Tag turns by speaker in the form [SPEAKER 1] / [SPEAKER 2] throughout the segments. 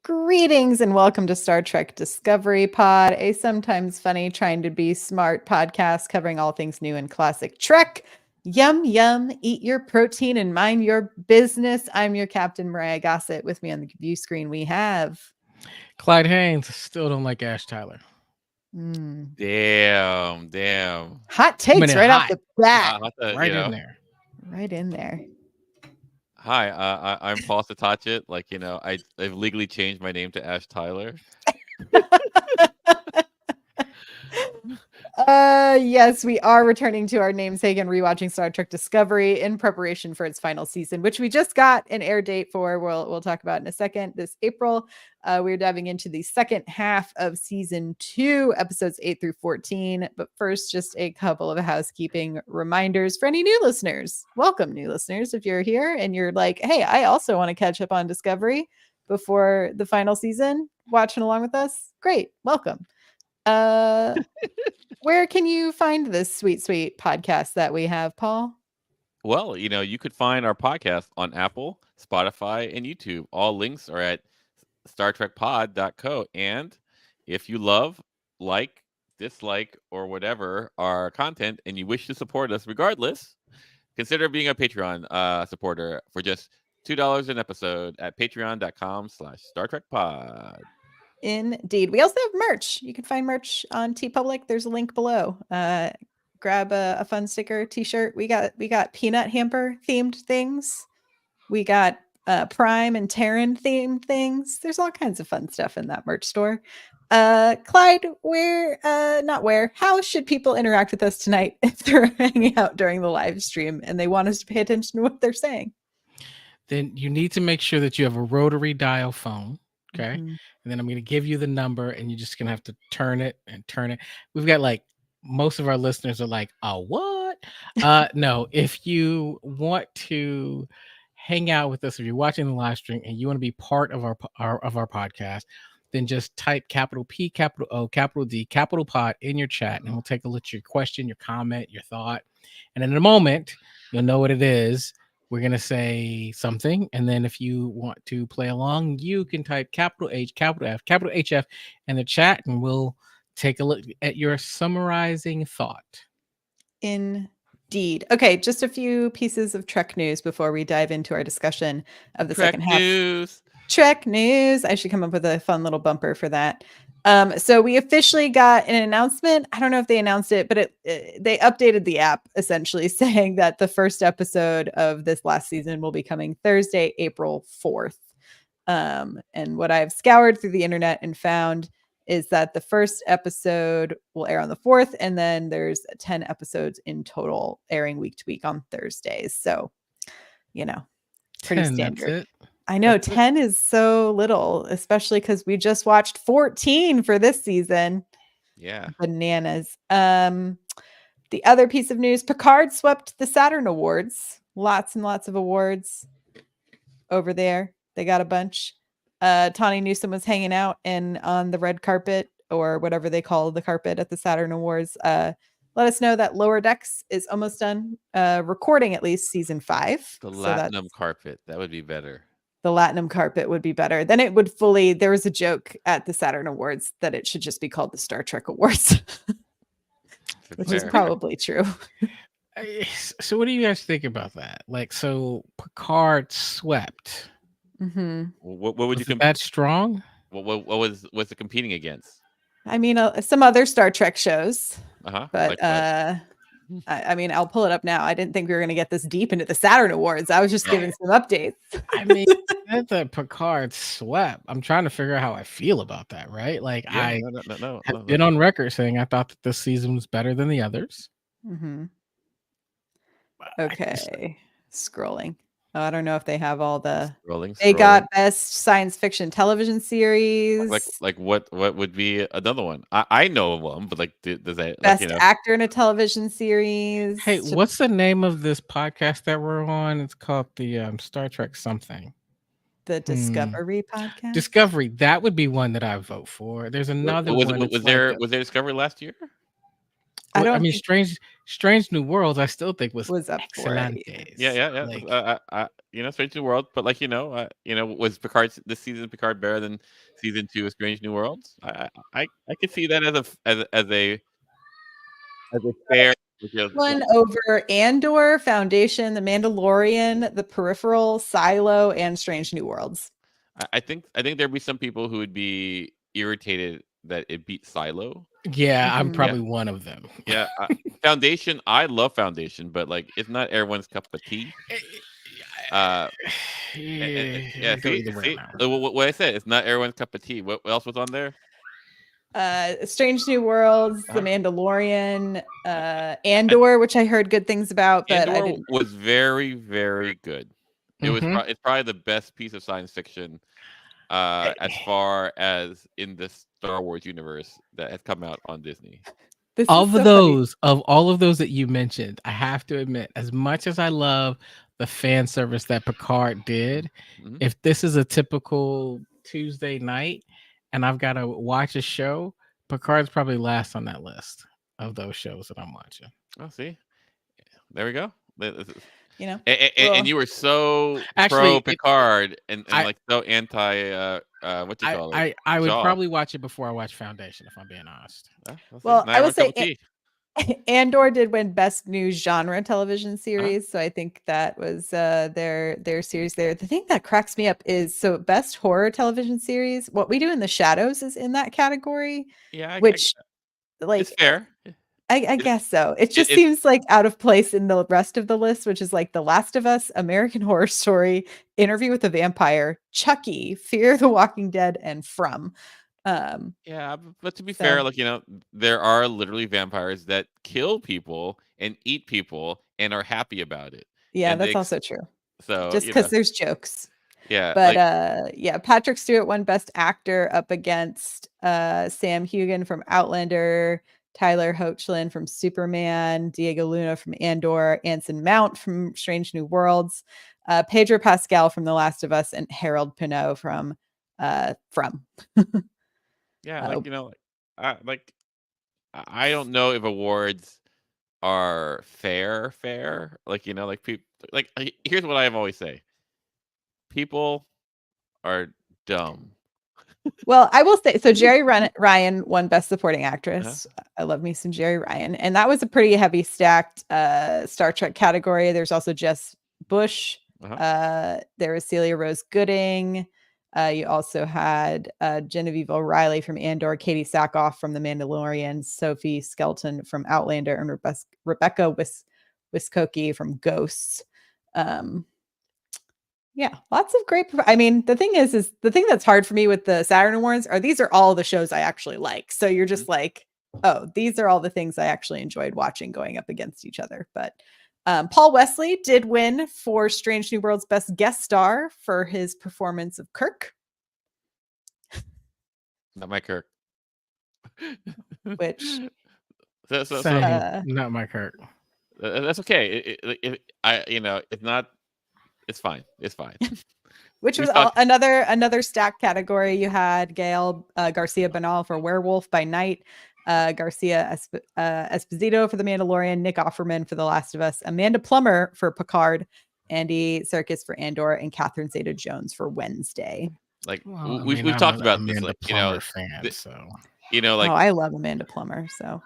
[SPEAKER 1] Greetings and welcome to Star Trek Discovery Pod, a sometimes funny, trying to be smart podcast covering all things new and classic Trek. Yum, yum, eat your protein and mind your business. I'm your Captain Myrriah Gossett. With me on the view screen, we have
[SPEAKER 2] Clyde Haynes. Still don't like Ash Tyler.
[SPEAKER 3] Damn.
[SPEAKER 1] Hot
[SPEAKER 2] Coming
[SPEAKER 1] takes
[SPEAKER 2] in
[SPEAKER 1] right off
[SPEAKER 2] hot,
[SPEAKER 1] the bat.
[SPEAKER 2] right in there.
[SPEAKER 1] Right in there.
[SPEAKER 3] Hi, I'm Paul Satachet. I've legally changed my name to Ash Tyler.
[SPEAKER 1] Yes, we are returning to our namesake and rewatching Star Trek Discovery in preparation for its final season, which we just got an air date for. We'll talk about in a second. This April, we're diving into the second half of season 2, episodes 8 through 14. But first, just a couple of housekeeping reminders for any new listeners. Welcome, new listeners. If you're here and you're like, hey, I also want to catch up on Discovery before the final season, watching along with us, great, welcome. Where can you find this sweet podcast that we have, Paul?
[SPEAKER 3] Well, you could find our podcast on Apple, Spotify, and YouTube. All links are at StarTrekPod.co. And if you love, like, dislike, or whatever our content and you wish to support us regardless, consider being a Patreon supporter for just $2 an episode at patreon.com/StarTrekPod.
[SPEAKER 1] Indeed. We also have merch. You can find merch on TeePublic. There's a link below. Grab a fun sticker, t-shirt. We got peanut hamper themed things. We got Prime and Terran themed things. There's all kinds of fun stuff in that merch store. Clyde, how should people interact with us tonight if they're hanging out during the live stream and they want us to pay attention to what they're saying?
[SPEAKER 2] Then you need to make sure that you have a rotary dial phone. Okay.
[SPEAKER 1] Mm-hmm.
[SPEAKER 2] And then I'm going to give you the number and you're just going to have to turn it and turn it. We've got most of our listeners are like, oh, what? No, if you want to hang out with us, if you're watching the live stream and you want to be part of our podcast, then just type capital P, capital O, capital D, capital pod in your chat, and we'll take a look at your question, your comment, your thought. And in a moment, you'll know what it is. We're going to say something. And then if you want to play along, you can type capital H, capital F, capital HF in the chat, and we'll take a look at your summarizing thought.
[SPEAKER 1] Indeed. Okay, just a few pieces of Trek news before we dive into our discussion of the second half. Trek news. I should come up with a fun little bumper for that. So we officially got an announcement. I don't know if they announced it, but they updated the app essentially saying that the first episode of this last season will be coming Thursday, April 4th. And what I've scoured through the internet and found is that the first episode will air on the 4th, and then there's 10 episodes in total airing week to week on Thursdays. So, pretty
[SPEAKER 2] 10,
[SPEAKER 1] standard.
[SPEAKER 2] That's it.
[SPEAKER 1] I know 10 is so little, especially because we just watched 14 for this season.
[SPEAKER 3] Yeah.
[SPEAKER 1] Bananas. The other piece of news, Picard swept the Saturn Awards. Lots and lots of awards over there. They got a bunch. Tawny Newsome was hanging out on the red carpet, or whatever they call the carpet at the Saturn Awards. Let us know that Lower Decks is almost done recording at least season 5.
[SPEAKER 3] The Latinum carpet. That would be better.
[SPEAKER 1] The Latinum carpet would be better. Then it would fully, there was a joke at the Saturn Awards that it should just be called the Star Trek Awards, which is probably true.
[SPEAKER 2] So what do you guys think about that? So Picard swept.
[SPEAKER 1] Mm-hmm.
[SPEAKER 3] What would you
[SPEAKER 2] compare? That strong?
[SPEAKER 3] What was it competing against?
[SPEAKER 1] I mean, some other Star Trek shows. But I mean, I'll pull it up now. I didn't think we were going to get this deep into the Saturn Awards. I was just giving some updates.
[SPEAKER 2] I mean, that Picard swept. I'm trying to figure out how I feel about that, right? I have been on record saying I thought that this season was better than the others.
[SPEAKER 1] Mm-hmm. Okay, scrolling. Oh, I don't know if they have all the. They got best science fiction television series.
[SPEAKER 3] What would be another one? I know of one, but does that
[SPEAKER 1] best actor in a television series?
[SPEAKER 2] Hey, what's the name of this podcast that we're on? It's called the Star Trek something.
[SPEAKER 1] The Discovery podcast.
[SPEAKER 2] Discovery. That would be one that I vote for. There's another one.
[SPEAKER 3] Was there Discovery last year?
[SPEAKER 2] I mean, Strange New Worlds. I still think was
[SPEAKER 1] up
[SPEAKER 2] excellent.
[SPEAKER 3] Yeah. Strange New Worlds, but like was this season Picard better than season 2 of Strange New Worlds? I could see that as a fair
[SPEAKER 1] one over Andor, Foundation, The Mandalorian, The Peripheral, Silo, and Strange New Worlds.
[SPEAKER 3] I think there'd be some people who would be irritated that it beat Silo.
[SPEAKER 2] Yeah, I'm probably one of them.
[SPEAKER 3] Yeah, Foundation. I love Foundation, but like it's not everyone's cup of tea.
[SPEAKER 2] Yeah,
[SPEAKER 3] see, what I said, it's not everyone's cup of tea. What else was on there?
[SPEAKER 1] Strange New Worlds, The Mandalorian, Andor, which I heard good things about, but
[SPEAKER 3] Andor was very, very good. It was it's probably the best piece of science fiction as far as in the Star Wars universe that has come out on Disney.
[SPEAKER 2] Of all of those that you mentioned, I have to admit, as much as I love the fan service that Picard did, if this is a typical Tuesday night and I've got to watch a show, Picard's probably last on that list of those shows that I'm watching.
[SPEAKER 3] Oh, see, there we go.
[SPEAKER 1] And
[SPEAKER 3] you were so pro Picard and like so anti what you call it.
[SPEAKER 2] I would probably watch it before I watch Foundation, if I'm being honest.
[SPEAKER 1] Well, I will say Andor did win Best New Genre Television Series, so I think that was their series there. The thing that cracks me up is Best Horror Television Series. What We Do in the Shadows is in that category.
[SPEAKER 3] Yeah,
[SPEAKER 1] which
[SPEAKER 3] it's fair.
[SPEAKER 1] I guess so. It just seems like out of place in the rest of the list, which is like The Last of Us, American Horror Story, Interview with the Vampire, Chucky, Fear the Walking Dead, and From.
[SPEAKER 3] Yeah, but to be fair, like there are literally vampires that kill people and eat people and are happy about it.
[SPEAKER 1] Yeah, that's also true.
[SPEAKER 3] So
[SPEAKER 1] just because there's jokes.
[SPEAKER 3] Yeah,
[SPEAKER 1] but Patrick Stewart won Best Actor up against Sam Heughan from Outlander, Tyler Hoechlin from Superman, Diego Luna from Andor, Anson Mount from Strange New Worlds, Pedro Pascal from The Last of Us, and Harold Pinot from From.
[SPEAKER 3] Yeah, I don't know if awards are fair. Like people here's what I've always say. People are dumb.
[SPEAKER 1] Well, I will say, so Jerry Ryan won Best Supporting Actress. I love me some Jerry Ryan. And that was a pretty heavy stacked Star Trek category. There's also Jess Bush. There was Celia Rose Gooding. You also had Genevieve O'Reilly from Andor, Katie Sackhoff from The Mandalorian, Sophie Skelton from Outlander, and Rebecca Wiskoki from Ghosts. Yeah, lots of great. I mean, the thing is the thing that's hard for me with the Saturn Awards these are all the shows I actually like. So you're just like, oh, these are all the things I actually enjoyed watching going up against each other. But Paul Wesley did win for Strange New Worlds Best Guest Star for his performance of Kirk.
[SPEAKER 3] Not my Kirk.
[SPEAKER 1] Which
[SPEAKER 2] not my Kirk.
[SPEAKER 3] That's okay. It's not. It's fine. It's fine.
[SPEAKER 1] Which was another stack category. You had Gail Garcia Bernal for Werewolf by Night, Garcia Esposito for The Mandalorian, Nick Offerman for The Last of Us, Amanda Plummer for Picard, Andy Serkis for Andor, and Catherine Zeta-Jones for Wednesday.
[SPEAKER 3] Like we've talked about this, like
[SPEAKER 2] fan,
[SPEAKER 1] I love Amanda Plummer. So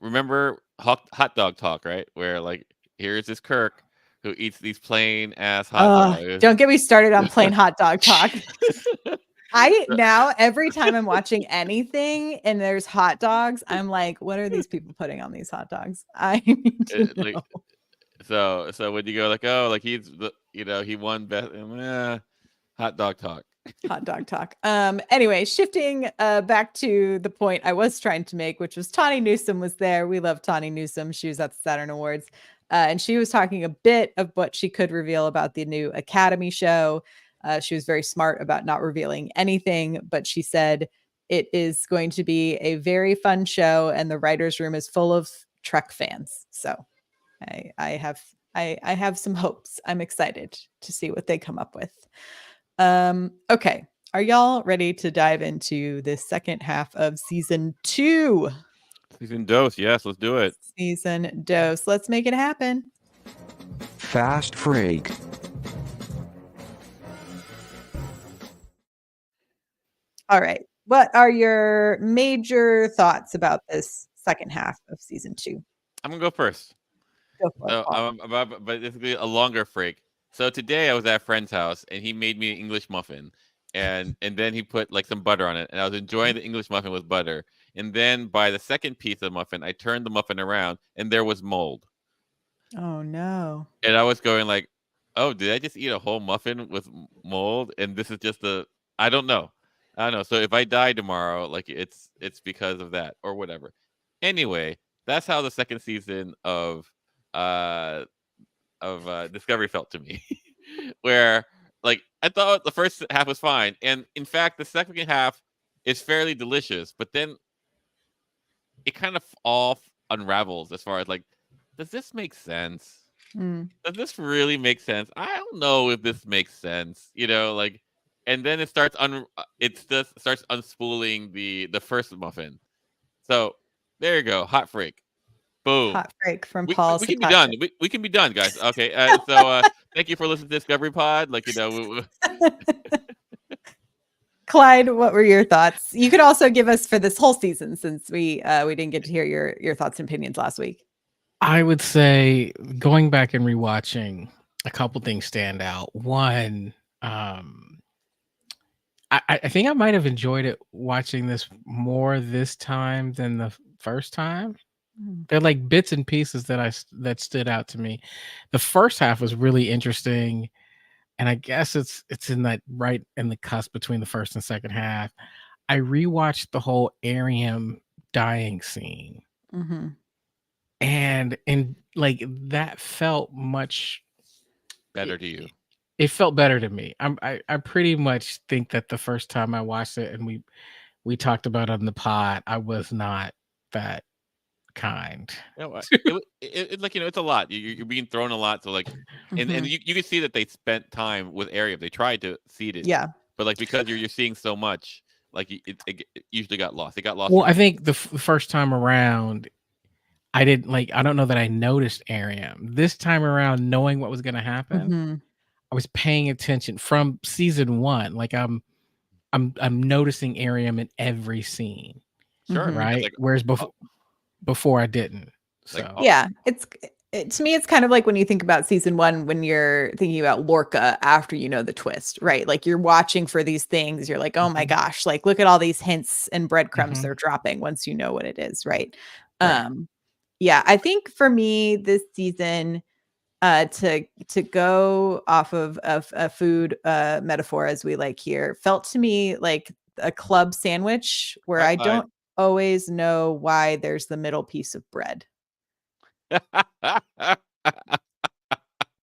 [SPEAKER 3] remember hot dog talk, right? Where like here's this Kirk who eats these plain ass hot dogs.
[SPEAKER 1] Don't get me started on plain hot dog talk. Now every time I'm watching anything and there's hot dogs, I'm like, what are these people putting on these hot dogs? I need to know.
[SPEAKER 3] So when you go like, oh, like he's he won best hot dog talk.
[SPEAKER 1] Hot dog talk. Anyway, shifting back to the point I was trying to make, which was Tawny Newsome was there. We love Tawny Newsome. She was at the Saturn Awards. And she was talking a bit of what she could reveal about the new Academy show. She was very smart about not revealing anything, but she said it is going to be a very fun show, and the writer's room is full of Trek fans. So I have some hopes. I'm excited to see what they come up with. Okay. Are y'all ready to dive into the second half of season 2?
[SPEAKER 3] Season dose, yes, let's do it.
[SPEAKER 1] Season dose. Let's make it happen.
[SPEAKER 4] Fast Freak.
[SPEAKER 1] All right. What are your major thoughts about this second half of season 2?
[SPEAKER 3] I'm gonna go first.
[SPEAKER 1] Go for it,
[SPEAKER 3] So
[SPEAKER 1] Paul.
[SPEAKER 3] but it's gonna be a longer freak. So today I was at a friend's house and he made me an English muffin, and then he put like some butter on it, and I was enjoying the English muffin with butter. And then by the second piece of the muffin, I turned the muffin around and there was mold.
[SPEAKER 1] Oh no.
[SPEAKER 3] And I was going like, "Oh, did I just eat a whole muffin with mold? And this is just I don't know. I don't know. So if I die tomorrow, like it's because of that or whatever." Anyway, that's how the second season uh Discovery felt to me, where like I thought the first half was fine, and in fact the second half is fairly delicious, but then it kind of all unravels as far as like, does this make sense?
[SPEAKER 1] Mm.
[SPEAKER 3] Does this really make sense? I don't know if this makes sense, like, and then it starts starts unspooling the first muffin. So there you go, hot freak, boom.
[SPEAKER 1] Hot break from
[SPEAKER 3] We,
[SPEAKER 1] Paul
[SPEAKER 3] we can be done.
[SPEAKER 1] Sakasha.
[SPEAKER 3] We can be done, guys. Okay. So thank you for listening to Discovery Pod. Like,
[SPEAKER 1] Clyde, what were your thoughts? You could also give us for this whole season, since we didn't get to hear your thoughts and opinions last week.
[SPEAKER 2] I would say going back and rewatching, a couple things stand out. One, I think I might have enjoyed it watching this more this time than the first time. They're like bits and pieces that stood out to me. The first half was really interesting, and I guess it's in that right in the cusp between the first and second half. I rewatched the whole Ariam dying scene, and like that felt much
[SPEAKER 3] better to you.
[SPEAKER 2] It felt better to me. I pretty much think that the first time I watched it, and we talked about it on the pod, I was not that kind.
[SPEAKER 3] It like, it's a lot. You're being thrown a lot. So like, and you can see that they spent time with Ariam. They tried to seed it.
[SPEAKER 1] Yeah.
[SPEAKER 3] But like, because you're seeing so much, like it usually got lost. It got lost.
[SPEAKER 2] Well, I think the first time around, I don't know that I noticed Ariam. This time around, knowing what was going to happen, I was paying attention from season 1. Like I'm noticing Ariam in every scene.
[SPEAKER 3] Sure.
[SPEAKER 2] Right.
[SPEAKER 3] Like,
[SPEAKER 2] whereas before I didn't. So
[SPEAKER 3] like,
[SPEAKER 1] yeah, to me, it's kind of like when you think about season 1, when you're thinking about Lorca after you know the twist, right? Like you're watching for these things. You're like, oh my gosh, like look at all these hints and breadcrumbs they're dropping once you know what it is, right? Yeah, I think for me this season, to go off of a food metaphor as we like here, felt to me like a club sandwich where I don't always know why there's the middle piece of bread.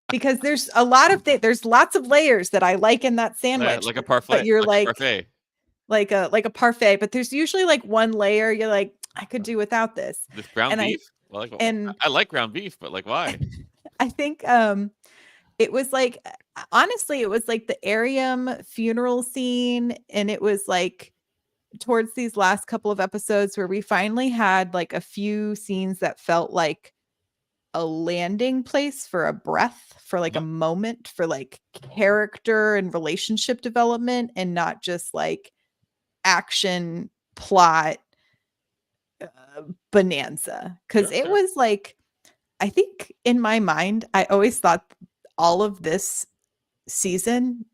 [SPEAKER 1] Because there's a lot of there's lots of layers that I like in that sandwich,
[SPEAKER 3] like a parfait,
[SPEAKER 1] but you're
[SPEAKER 3] like a parfait.
[SPEAKER 1] like a parfait, but there's usually like one layer you're like, I could do without this.
[SPEAKER 3] This ground beef. I like ground beef, but like, why?
[SPEAKER 1] I think it was like, honestly, it was like the Ariam funeral scene, and it was like towards these last couple of episodes where we finally had like a few scenes that felt like a landing place for a breath, for like a moment, for like character and relationship development, and not just like action plot bonanza. Because it was like, I think in my mind, I always thought all of this season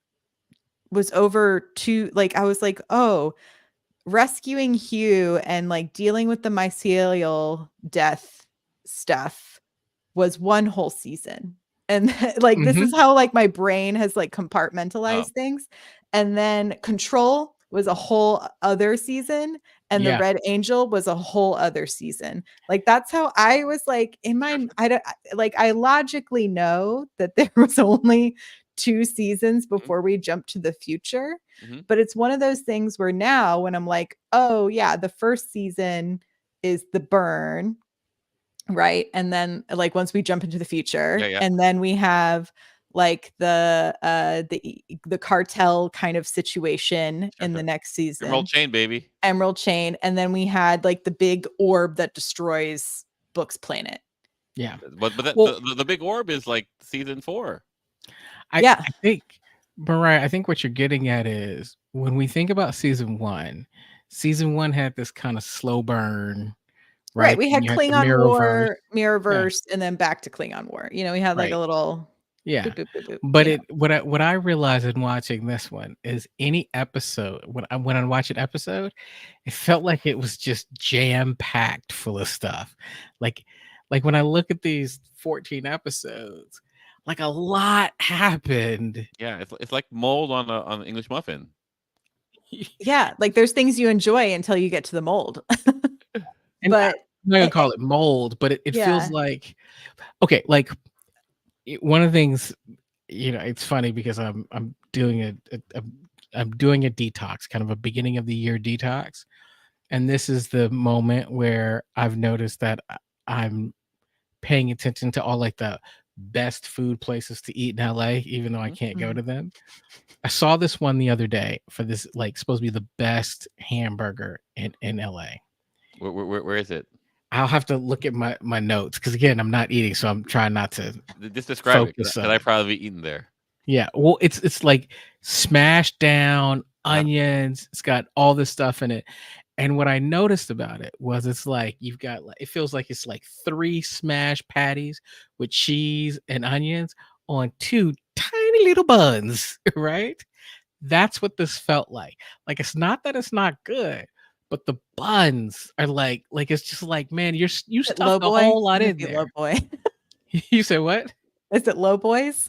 [SPEAKER 1] was over to like, I was like, oh, rescuing Hugh and like dealing with the mycelial death stuff was one whole season. And like, this is how like my brain has like compartmentalized things. And then Control was a whole other season. And the Red Angel was a whole other season. Like, that's how I was like in my, I logically know that there was only 2 seasons before we jump to the future. But it's one of those things where now when I'm like, oh yeah, the first season is the burn, right? And then like once we jump into the future, and then we have like the cartel kind of situation in the next season.
[SPEAKER 3] Emerald Chain, baby.
[SPEAKER 1] Emerald Chain. And then we had like the big orb that destroys Book's planet.
[SPEAKER 2] Yeah.
[SPEAKER 3] But the big orb is like season 4.
[SPEAKER 2] I think Myrriah, I think what you're getting at is when we think about season one had this kind of slow burn,
[SPEAKER 1] Right.
[SPEAKER 2] right?
[SPEAKER 1] We
[SPEAKER 2] And
[SPEAKER 1] had
[SPEAKER 2] you had the
[SPEAKER 1] Klingon
[SPEAKER 2] Mirrorverse.
[SPEAKER 1] War,
[SPEAKER 2] Yeah,
[SPEAKER 1] Mirrorverse, and then back to Klingon War. We had like a
[SPEAKER 2] right.
[SPEAKER 1] little
[SPEAKER 2] Yeah.
[SPEAKER 1] boop, boop, boop, boop,
[SPEAKER 2] But what I realized in watching this one is any episode when I watch an episode, it felt like it was just jam packed full of stuff. Like when I look at these 14 episodes, like a lot happened.
[SPEAKER 3] Yeah, it's like mold on an English muffin.
[SPEAKER 1] Yeah, like there's things you enjoy until you get to the mold.
[SPEAKER 2] And I'm
[SPEAKER 1] But
[SPEAKER 2] not gonna
[SPEAKER 1] it,
[SPEAKER 2] call it mold, but it feels
[SPEAKER 1] yeah,
[SPEAKER 2] like okay, like one of the things, it's funny because I'm doing I'm doing a detox, kind of a beginning of the year detox. And this is the moment where I've noticed that I'm paying attention to all like the best food places to eat in LA, even though I can't go
[SPEAKER 1] Mhm.
[SPEAKER 2] to them. I saw this one the other day for this, like, supposed to be the best hamburger in LA.
[SPEAKER 3] Where is it?
[SPEAKER 2] I'll have to look at my notes because again, I'm not eating, so I'm trying not to
[SPEAKER 3] Just describe it,
[SPEAKER 2] focus
[SPEAKER 3] because
[SPEAKER 2] on
[SPEAKER 3] I
[SPEAKER 2] it.
[SPEAKER 3] probably be eating there.
[SPEAKER 2] Yeah, well, it's like smashed down
[SPEAKER 3] Uh-huh.
[SPEAKER 2] onions. It's got all this stuff in it. And what I noticed about it was it's like you've got it feels like it's like 3 smashed patties with cheese and onions on 2 tiny little buns, right? That's what this felt like. Like it's not that it's not good, but the buns are like it's just like, man, you
[SPEAKER 1] Is it
[SPEAKER 2] stuffed
[SPEAKER 1] Low
[SPEAKER 2] a
[SPEAKER 1] Boy?
[SPEAKER 2] whole lot
[SPEAKER 1] Might
[SPEAKER 2] in
[SPEAKER 1] be Low
[SPEAKER 2] there.
[SPEAKER 1] Boy.
[SPEAKER 2] You said what?
[SPEAKER 1] Is it Low Boys?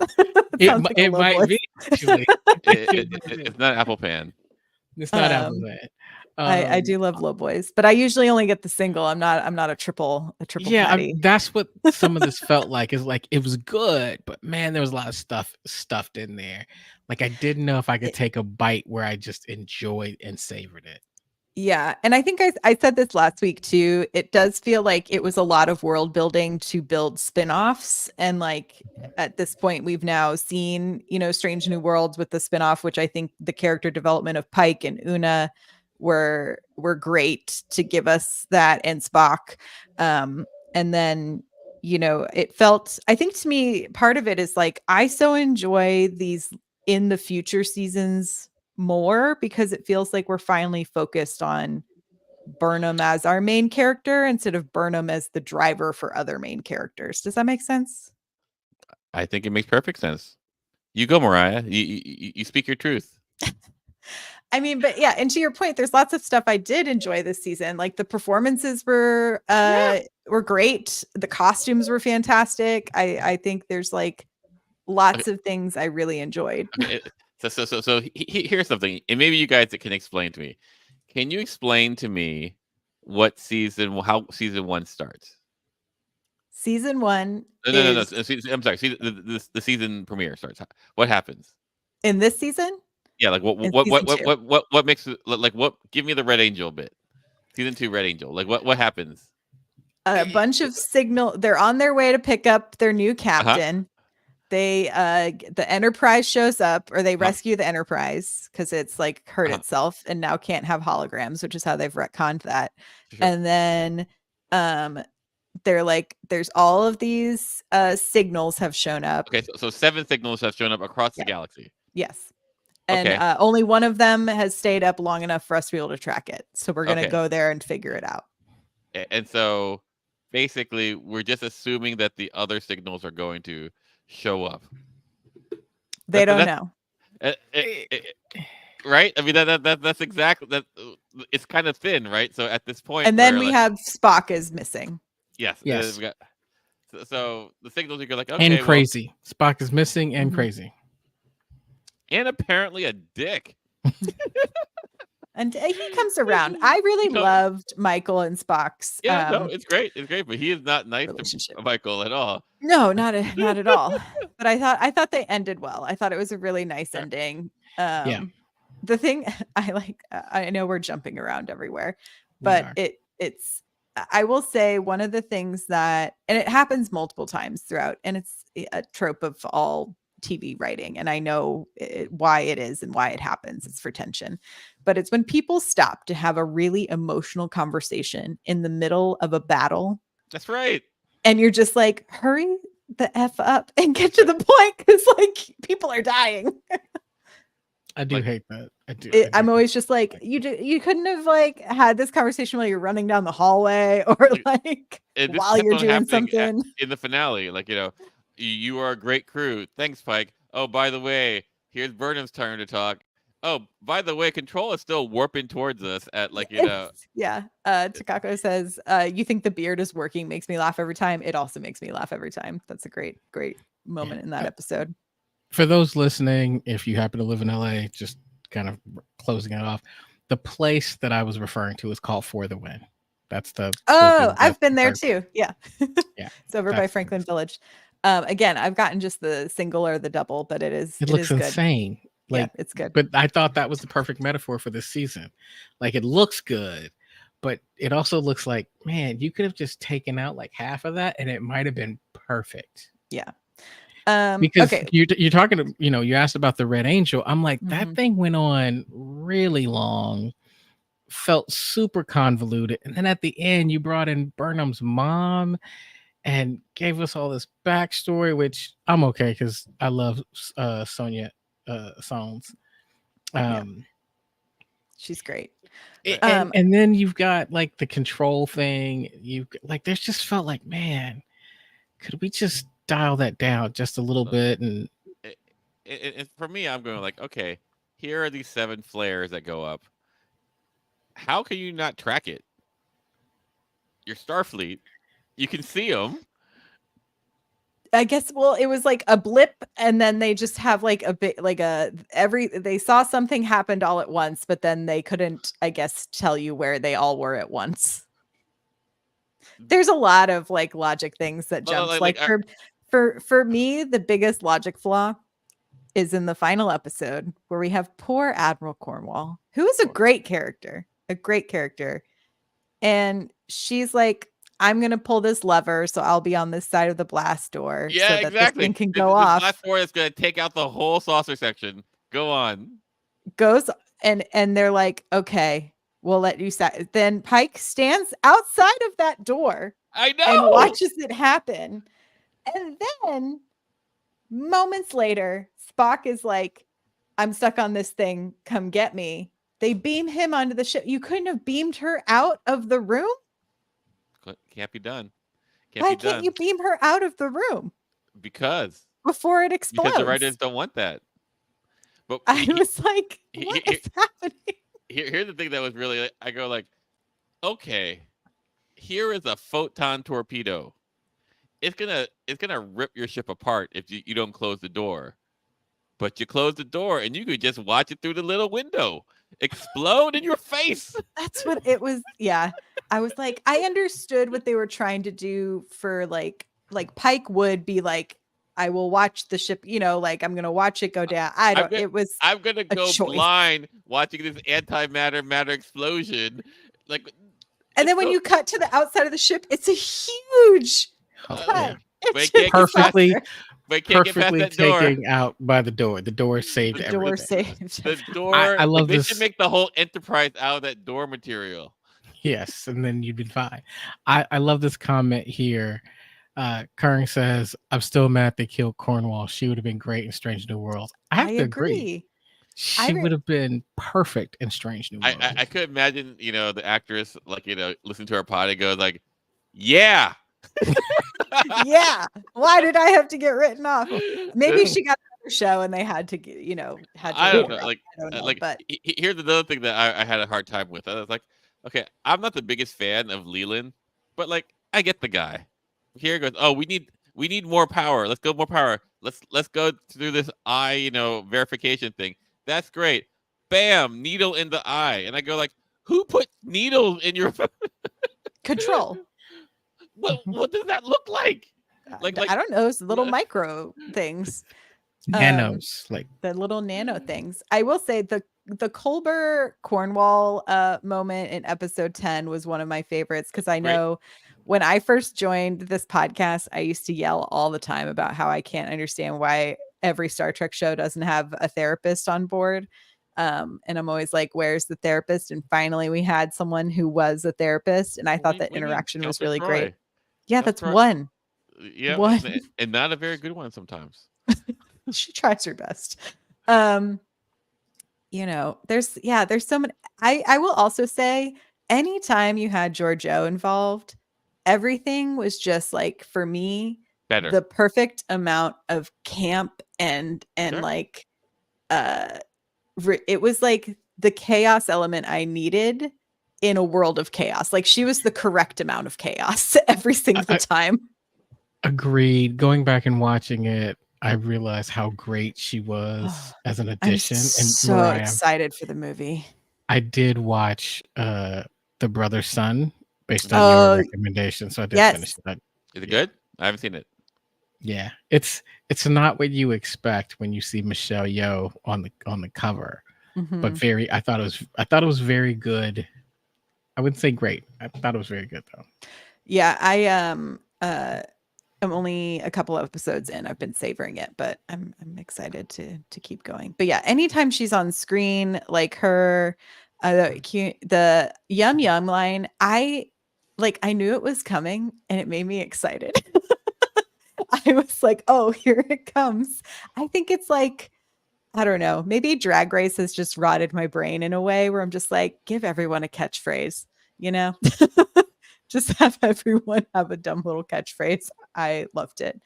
[SPEAKER 1] It sounds like a
[SPEAKER 2] It
[SPEAKER 1] Low
[SPEAKER 2] might
[SPEAKER 1] Boys.
[SPEAKER 2] be actually. It might be.
[SPEAKER 3] It's not apple pan.
[SPEAKER 2] It's not apple
[SPEAKER 1] Um,
[SPEAKER 2] man.
[SPEAKER 1] I do love Low Boys, but I usually only get the single. I'm not a triple
[SPEAKER 2] Yeah,
[SPEAKER 1] patty.
[SPEAKER 2] that's what some of this felt like. Is like it was good, but man, there was a lot of stuff stuffed in there. Like I didn't know if I could
[SPEAKER 1] It,
[SPEAKER 2] take a bite where I just enjoyed and savored it.
[SPEAKER 1] Yeah. And I think I said this last week too. It does feel like it was a lot of world building to build spin-offs. And like at this point, we've now seen, Strange New Worlds with the spin-off, which I think the character development of Pike and Una were great to give us that, and Spock. And then, it felt, I think to me, part of it is like I so enjoy these in the future seasons more because it feels like we're finally focused on Burnham as our main character instead of Burnham as the driver for other main characters. Does that make sense?
[SPEAKER 3] I think it makes perfect sense. You go, Myrriah. You speak your truth.
[SPEAKER 1] I mean, but yeah, and to your point, there's lots of stuff I did enjoy this season. Like the performances were great. The costumes were fantastic. I think there's like
[SPEAKER 3] Okay,
[SPEAKER 1] lots of things I really enjoyed.
[SPEAKER 3] okay. Here's something, and maybe you guys can explain to me. Can you explain to me how season 1 starts?
[SPEAKER 1] Season 1
[SPEAKER 3] No.
[SPEAKER 1] is
[SPEAKER 3] I'm sorry. The season premiere starts. What happens?
[SPEAKER 1] in this season.
[SPEAKER 3] Yeah, like
[SPEAKER 1] In season 2.
[SPEAKER 3] what makes it like what? Give me the Red Angel bit. Season 2 Red Angel. Like what happens?
[SPEAKER 1] A bunch of signal. They're on their way to pick up their new
[SPEAKER 3] Uh-huh.
[SPEAKER 1] captain. They the Enterprise shows up, or they
[SPEAKER 3] Uh-huh.
[SPEAKER 1] rescue the Enterprise because it's like hurt
[SPEAKER 3] Uh-huh.
[SPEAKER 1] itself and now can't have holograms, which is how they've retconned that.
[SPEAKER 3] Sure.
[SPEAKER 1] And then they're like, there's all of these signals have shown up.
[SPEAKER 3] Okay, so 7 signals have shown up across the
[SPEAKER 1] Yeah.
[SPEAKER 3] galaxy.
[SPEAKER 1] Yes. And
[SPEAKER 3] Okay.
[SPEAKER 1] only one of them has stayed up long enough for us to be able to track it. So we're gonna
[SPEAKER 3] Okay.
[SPEAKER 1] go there and figure it out.
[SPEAKER 3] And so basically we're just assuming that the other signals are going to show up.
[SPEAKER 1] They don't know.
[SPEAKER 3] Right? I mean that's exactly that. It's kind of thin, right? So at this point,
[SPEAKER 1] And then we have Spock is missing.
[SPEAKER 3] Yes.
[SPEAKER 2] Yes.
[SPEAKER 3] We got, so the signals are like, okay,
[SPEAKER 2] And crazy. Spock is missing and
[SPEAKER 1] Mhm.
[SPEAKER 2] crazy.
[SPEAKER 3] And apparently a dick.
[SPEAKER 1] And he comes around. I really loved Michael and Spock's
[SPEAKER 3] Yeah, no, it's great. It's great, but he is not nice
[SPEAKER 1] relationship.
[SPEAKER 3] to Michael at all.
[SPEAKER 1] No, not at all. But I thought they ended well. I thought it was a really nice ending.
[SPEAKER 2] Yeah.
[SPEAKER 1] The thing I know we're jumping around everywhere,
[SPEAKER 2] We
[SPEAKER 1] but
[SPEAKER 2] are.
[SPEAKER 1] it's I will say one of the things that, and it happens multiple times throughout, and it's a trope of all TV writing, and I know why it is and why it happens. It's for tension, but it's when people stop to have a really emotional conversation in the middle of a battle.
[SPEAKER 3] That's right.
[SPEAKER 1] And you're just like, hurry the F up and get to the point, because like people are dying.
[SPEAKER 2] I do
[SPEAKER 3] Like,
[SPEAKER 2] hate that. I do.
[SPEAKER 1] I'm always just like, you couldn't have like had this conversation while you're running down the hallway or like
[SPEAKER 3] and this
[SPEAKER 1] while
[SPEAKER 3] kept
[SPEAKER 1] you're
[SPEAKER 3] on
[SPEAKER 1] doing
[SPEAKER 3] happening
[SPEAKER 1] something.
[SPEAKER 3] in the finale. Like, you are a great crew. Thanks, Pike. Oh, by the way, here's Burnham's turn to talk. Oh, by the way, Control is still warping towards us at
[SPEAKER 1] Takako says, you think the beard is working makes me laugh every time. It also makes me laugh every time. That's a great moment in that episode.
[SPEAKER 2] For those listening, if you happen to live in LA, just kind of closing it off, the place that I was referring to is called For the Win. That's the
[SPEAKER 1] I've been there too. Yeah.
[SPEAKER 2] Yeah.
[SPEAKER 1] It's over by Franklin Village. Again, I've gotten just the single or the double, but it
[SPEAKER 2] looks
[SPEAKER 1] good.
[SPEAKER 2] insane. Like,
[SPEAKER 1] it's good.
[SPEAKER 2] But I thought that was the perfect metaphor for this season. Like, it looks good, but it also looks like, man, you could have just taken out like half of that and it might have been perfect.
[SPEAKER 1] Yeah.
[SPEAKER 2] Because you're talking, you asked about the Red Angel. I'm like, that thing went on really long, felt super convoluted. And then at the end, you brought in Burnham's mom and gave us all this backstory, which I'm okay because I love Sonia songs.
[SPEAKER 1] She's great.
[SPEAKER 2] And then you've got like the Control thing. There's just felt like, man, could we just dial that down just a little bit? And
[SPEAKER 3] for me, I'm going like, okay, here are these 7 flares that go up. How can you not track it? Your Starfleet, you can see them.
[SPEAKER 1] I guess, well, it was like a blip, and then they just have like a bit like they saw something happened all at once, but then they couldn't, I guess, tell you where they all were at once. There's a lot of like logic things that jumps. For me, the biggest logic flaw is in the final episode where we have poor Admiral Cornwall, who is a great character. And she's like, I'm going to pull this lever, so I'll be on this side of the blast door so that this thing can go off.
[SPEAKER 3] The blast door is going to take out the whole saucer section. Go on.
[SPEAKER 1] Goes, and they're like, okay, we'll let you start. Then Pike stands outside of that door.
[SPEAKER 3] I know.
[SPEAKER 1] And watches it happen. And then moments later, Spock is like, I'm stuck on this thing. Come get me. They beam him onto the ship. You couldn't have beamed her out of the room?
[SPEAKER 3] Can't be done.
[SPEAKER 1] Why can't you beam her out of the room?
[SPEAKER 3] Because
[SPEAKER 1] before it explodes.
[SPEAKER 3] Because the writers don't want that. But
[SPEAKER 1] I was like, what is happening?
[SPEAKER 3] Here's the thing that was really, I go like, okay, here is a photon torpedo. It's gonna rip your ship apart if you don't close the door. But you close the door and you could just watch it through the little window explode in your face.
[SPEAKER 1] That's what it was. Yeah. I was like, I understood what they were trying to do for like Pike would be like, I will watch the ship, like I'm gonna watch it go down. I'm gonna
[SPEAKER 3] go blind watching this matter explosion.
[SPEAKER 1] And then when you cut to the outside of the ship, it's a huge cut.
[SPEAKER 2] Yeah. Perfectly taken out by the door. The door saved everything.
[SPEAKER 3] The door. I love this. They should make the whole Enterprise out of that door material.
[SPEAKER 2] Yes, and then you'd be fine. I love this comment here. Kern says, I'm still mad they killed Cornwall. She would have been great in Strange New Worlds. I have to agree. She would have been perfect in Strange New Worlds.
[SPEAKER 3] I could imagine, the actress, listen to our pod and go like, yeah.
[SPEAKER 1] Yeah. Why did I have to get written off? Maybe she got another show and they had to,
[SPEAKER 3] I don't know. But here's another thing that I had a hard time with. I was like, okay, I'm not the biggest fan of Leland, but I get the guy. Here goes. Oh, we need more power. Let's go more power. Let's go through this eye, verification thing. That's great. Bam, needle in the eye, and I go like, who put needles in your
[SPEAKER 1] Control?
[SPEAKER 3] What does that look like?
[SPEAKER 1] I don't know. It's little micro things.
[SPEAKER 2] Nanos,
[SPEAKER 1] the little nano things. I will say the Culber Cornwall moment in episode 10 was one of my favorites because I know when I first joined this podcast, I used to yell all the time about how I can't understand why every Star Trek show doesn't have a therapist on board. And I'm always like, where's the therapist? And finally we had someone who was a therapist, and I thought that interaction was really great. Yeah, that's one.
[SPEAKER 3] Yeah,
[SPEAKER 1] one.
[SPEAKER 3] And not a very good one sometimes.
[SPEAKER 1] She tries her best. there's so many. I will also say, anytime you had Giorgio involved, everything was just like, for me,
[SPEAKER 3] Better.
[SPEAKER 1] the perfect amount of camp and
[SPEAKER 3] Sure.
[SPEAKER 1] like it was like the chaos element I needed in a world of chaos. Like, she was the correct amount of chaos every single time.
[SPEAKER 2] Agreed. Going back and watching it, I realized how great she was as an addition.
[SPEAKER 1] I'm
[SPEAKER 2] And
[SPEAKER 1] so
[SPEAKER 2] Myrriah,
[SPEAKER 1] excited for the movie.
[SPEAKER 2] I did watch The Brother Son based on your recommendation, so I did finish that.
[SPEAKER 3] Is it good? I haven't seen it.
[SPEAKER 2] Yeah, it's not what you expect when you see Michelle Yeoh on the cover, but I thought it was very good. I wouldn't say great. I thought it was very good though.
[SPEAKER 1] Yeah, I'm only a couple of episodes in. I've been savoring it, but I'm excited to keep going. But yeah, anytime she's on screen, like her, the yum yum line, I knew it was coming, and it made me excited. I was like, oh, here it comes. I think it's like, I don't know, maybe Drag Race has just rotted my brain in a way where I'm just like, give everyone a catchphrase, just have everyone have a dumb little catchphrase. I loved it.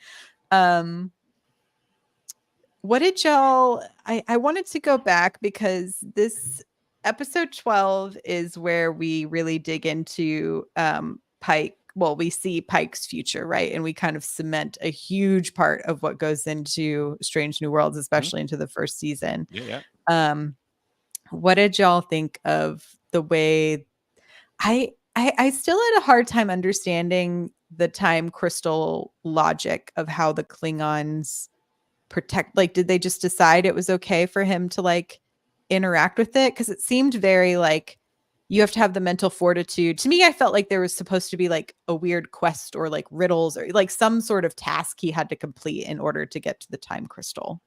[SPEAKER 1] What did y'all, I wanted to go back because this episode 12 is where we really dig into Pike. Well, we see Pike's future, right? And we kind of cement a huge part of what goes into Strange New Worlds, especially into the first season.
[SPEAKER 3] Yeah.
[SPEAKER 1] What did y'all think of the way I still had a hard time understanding the time crystal logic of how the Klingons protect, like, did they just decide it was okay for him to like interact with it? Because it seemed very like you have to have the mental fortitude. To me, I felt like there was supposed to be like a weird quest or like riddles or like some sort of task he had to complete in order to get to the time crystal.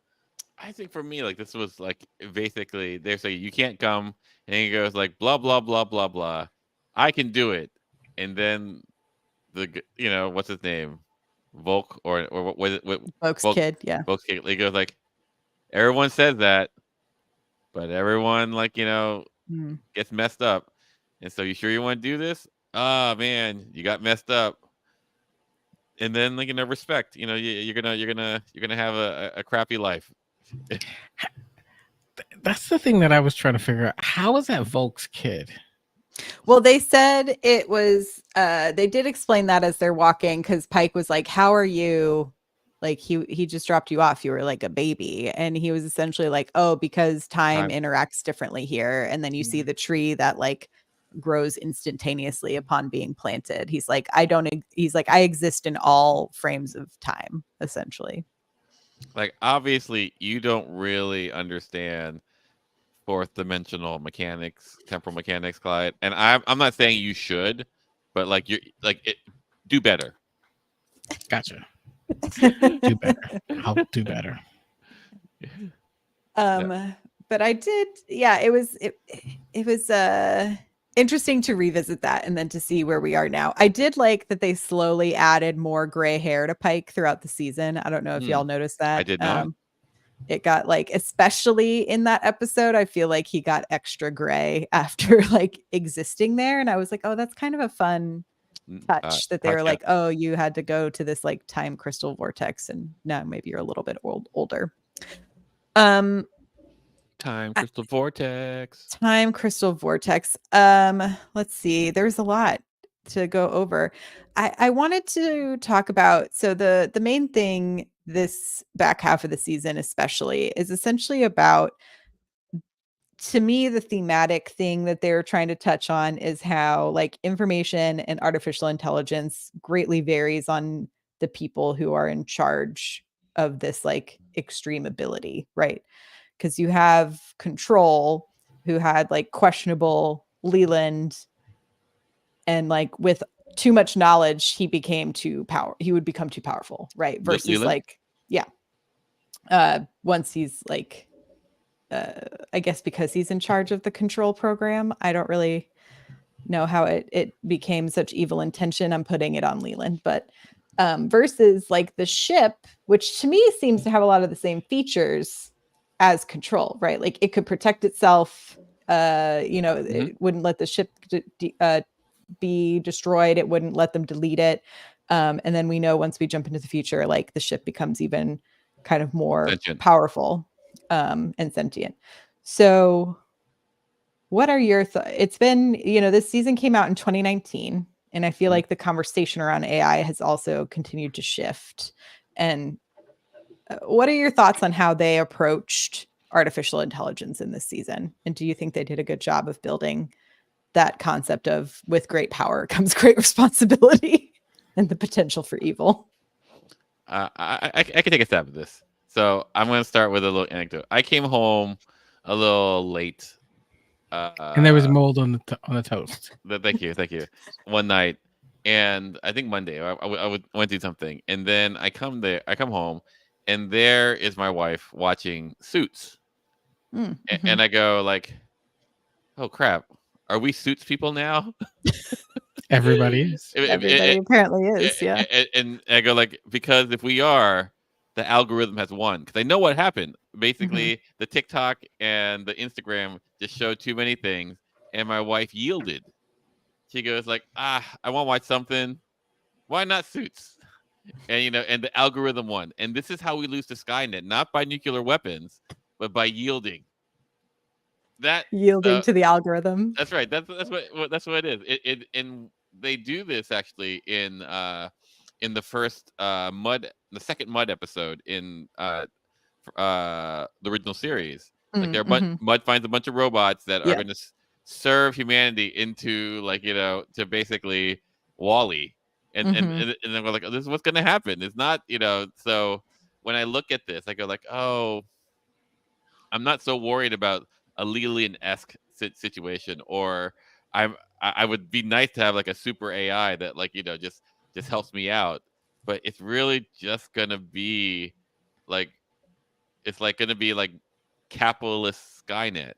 [SPEAKER 3] I think for me, like, this was like basically they're saying you can't come, and he goes like blah blah blah blah blah. I can do it, and then what's his name, Volk or what was it?
[SPEAKER 1] Volk's kid, yeah.
[SPEAKER 3] Volk's kid. He goes like, everyone says that, but everyone gets messed up, and so you sure you want to do this? Ah, man, you got messed up. And then respect. You're gonna have a crappy life.
[SPEAKER 2] That's the thing that I was trying to figure out. How is that Volk's kid?
[SPEAKER 1] Well, they said it was they did explain that as they're walking, because Pike was like, how are you? Like he just dropped you off. You were like a baby. And he was essentially like, oh, because time interacts differently here. And then you see the tree that like grows instantaneously upon being planted. He's like, I exist in all frames of time, essentially.
[SPEAKER 3] Like, obviously, you don't really understand fourth dimensional mechanics, temporal mechanics, Clyde. And I'm not saying you should, but like do better.
[SPEAKER 2] Gotcha. Do better. I'll do better.
[SPEAKER 1] But I did, yeah, it was interesting to revisit that and then to see where we are now. I did like that they slowly added more gray hair to Pike throughout the season. I don't know if y'all noticed that.
[SPEAKER 3] I did not.
[SPEAKER 1] It got like, especially in that episode, I feel like he got extra gray after like existing there. And I was like, oh, that's kind of a fun touch that they were like, oh, you had to go to this like time crystal vortex, and now maybe you're a little bit older.
[SPEAKER 3] Time crystal vortex.
[SPEAKER 1] Time crystal vortex. Let's see. There's a lot to go over. I wanted to talk about, so the main thing this back half of the season especially is essentially about, to me, the thematic thing that they're trying to touch on is how like information and artificial intelligence greatly varies on the people who are in charge of this like extreme ability, right? Because you have Control, who had like questionable Leland, and like with too much knowledge, he would become too powerful, right? Versus
[SPEAKER 3] Leland?
[SPEAKER 1] like, yeah. Once he's like, I guess because he's in charge of the Control program. I don't really know how it became such evil intention. I'm putting it on Leland, but versus like the ship, which to me seems to have a lot of the same features as control, right? Like it could protect itself. It wouldn't let the ship be destroyed. It wouldn't let them delete it. And then we know once we jump into the future, like the ship becomes even kind of more powerful and sentient. So what are your thoughts? It's been, this season came out in 2019, and I feel like the conversation around AI has also continued to shift. And what are your thoughts on how they approached artificial intelligence in this season? And do you think they did a good job of building that concept of with great power comes great responsibility and the potential for evil?
[SPEAKER 3] I can take a stab at this. So I'm going to start with a little anecdote. I came home a little late.
[SPEAKER 2] And there was mold on the toast.
[SPEAKER 3] Thank you. One night, and I think Monday, I went to do something, and then I come home, and there is my wife watching Suits, and I go like, "Oh crap, are we Suits people now?"
[SPEAKER 2] Everybody is.
[SPEAKER 1] Everybody apparently is, yeah.
[SPEAKER 3] And I go like, because if we are, the algorithm has won. Because I know what happened. Basically, the TikTok and the Instagram just showed too many things, and my wife yielded. She goes like, I want to watch something. Why not Suits? And and the algorithm won. And this is how we lose to Skynet, not by nuclear weapons, but by yielding.
[SPEAKER 1] Yielding to the algorithm.
[SPEAKER 3] That's right. That's what it is. And they do this actually in the first the second Mud episode in the original series. Like Mud finds a bunch of robots that are going to serve humanity into to basically Wall-E, and then we're like, oh, this is what's going to happen. It's not So when I look at this, I go like, oh, I'm not so worried about a Leland-esque situation, or I would be nice to have like a super AI that just helps me out, but it's really just gonna be like gonna be like capitalist Skynet.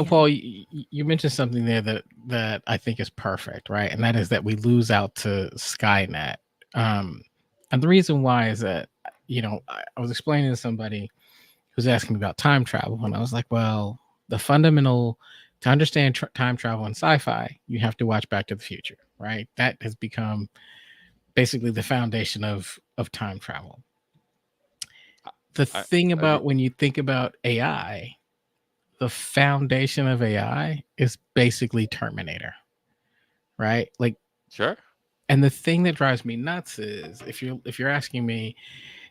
[SPEAKER 2] Paul, you mentioned something there that I think is perfect, right? And that is that we lose out to Skynet. And the reason why is that I was explaining to somebody who's asking me about time travel, and I was like, well, the fundamental to understand time travel in sci-fi, you have to watch Back to the Future, right? That has become basically the foundation of time travel. The thing about when you think about AI, the foundation of AI is basically Terminator, right? Like,
[SPEAKER 3] sure.
[SPEAKER 2] And the thing that drives me nuts is if you're asking me,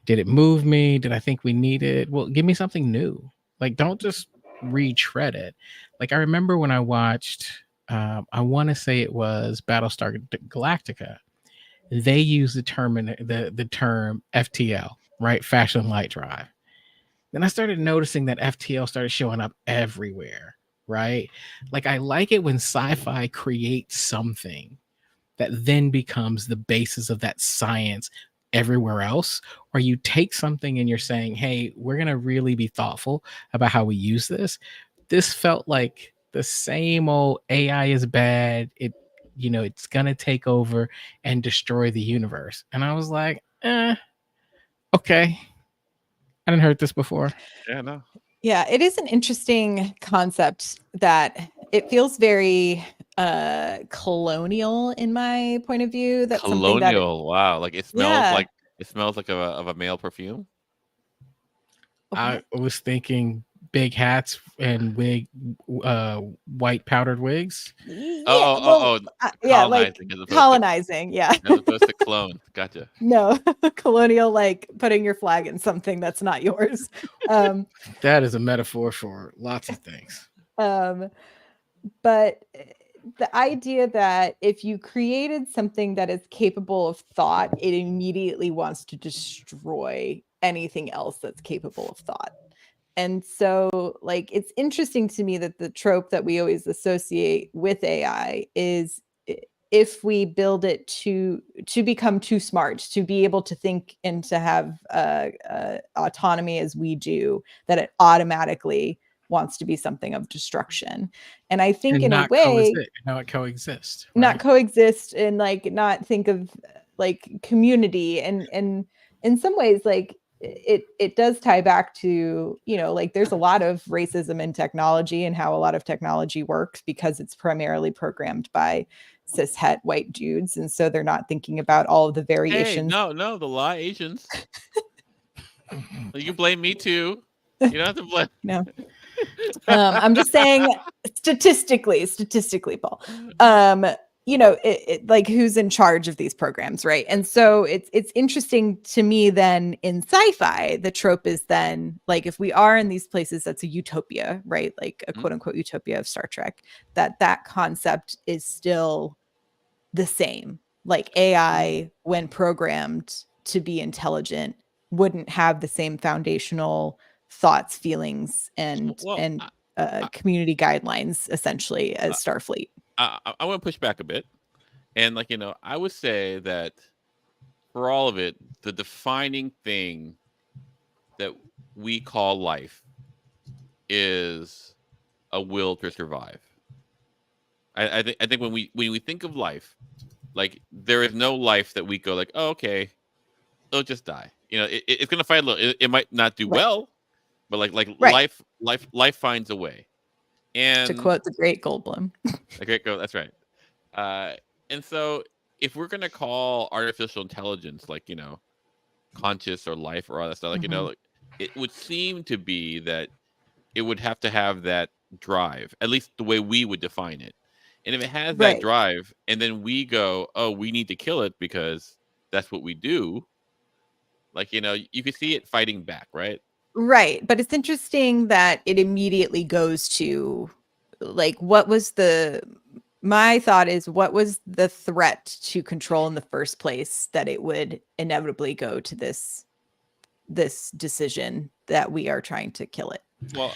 [SPEAKER 2] did it move me? Did I think we needed? Well, give me something new. Like, don't just retread it. Like, I remember when I watched, I want to say it was Battlestar Galactica. They used the term FTL, right? Fashion light drive. Then I started noticing that FTL started showing up everywhere, right? Like, I like it when sci-fi creates something that then becomes the basis of that science everywhere else, or you take something and you're saying, hey, we're going to really be thoughtful about how we use this. This felt like the same old AI is bad. It's going to take over and destroy the universe. And I was like, okay. I didn't heard this before.
[SPEAKER 3] Yeah, no.
[SPEAKER 1] Yeah, it is an interesting concept that it feels very colonial in my point of view. That's
[SPEAKER 3] colonial.
[SPEAKER 1] Something that
[SPEAKER 3] wow, like it smells like of a male perfume.
[SPEAKER 2] I was thinking big hats and white powdered wigs.
[SPEAKER 1] Colonizing, yeah.
[SPEAKER 3] As opposed to clone. Gotcha.
[SPEAKER 1] No, colonial, like putting your flag in something that's not yours.
[SPEAKER 2] That is a metaphor for lots of things.
[SPEAKER 1] But the idea that if you created something that is capable of thought, it immediately wants to destroy anything else that's capable of thought. And so, like, it's interesting to me that the trope that we always associate with AI is if we build it to become too smart, to be able to think and to have autonomy as we do, that it automatically wants to be something of destruction. And I think in a way,
[SPEAKER 2] coexist,
[SPEAKER 1] right? Not coexist, and like not think of like community, and in some ways, like it does tie back to, you know, like there's a lot of racism in technology and how a lot of technology works because it's primarily programmed by cishet white dudes, and so they're not thinking about all of the variations.
[SPEAKER 3] Hey, no, the lie Asians. You can blame me too. You don't have to blame.
[SPEAKER 1] No. I'm just saying statistically, Paul. You know, like who's in charge of these programs, right? And so it's interesting to me then in sci-fi, the trope is then like if we are in these places, that's a utopia, right? Like a quote unquote utopia of Star Trek, that concept is still the same. Like AI, when programmed to be intelligent, wouldn't have the same foundational thoughts, feelings, and community guidelines essentially as Starfleet.
[SPEAKER 3] I want to push back a bit. And like, you know, I would say that for all of it, the defining thing that we call life is a will to survive. I think when we think of life, like there is no life that we go like, oh, okay, it'll just die. You know, it's gonna fight a little. It might not do well, but life finds a way. And
[SPEAKER 1] to quote the great Goldblum,
[SPEAKER 3] that's right. And so if we're gonna call artificial intelligence like, you know, conscious or life or all that stuff, like, you know, it would seem to be that it would have to have that drive, at least the way we would define it. And if it has that drive, and then we go, oh, we need to kill it because that's what we do. Like, you know, you could see it fighting back, right?
[SPEAKER 1] Right. But it's interesting that it immediately goes to like, my thought is what was the threat to control in the first place that it would inevitably go to this decision that we are trying to kill it?
[SPEAKER 3] Well,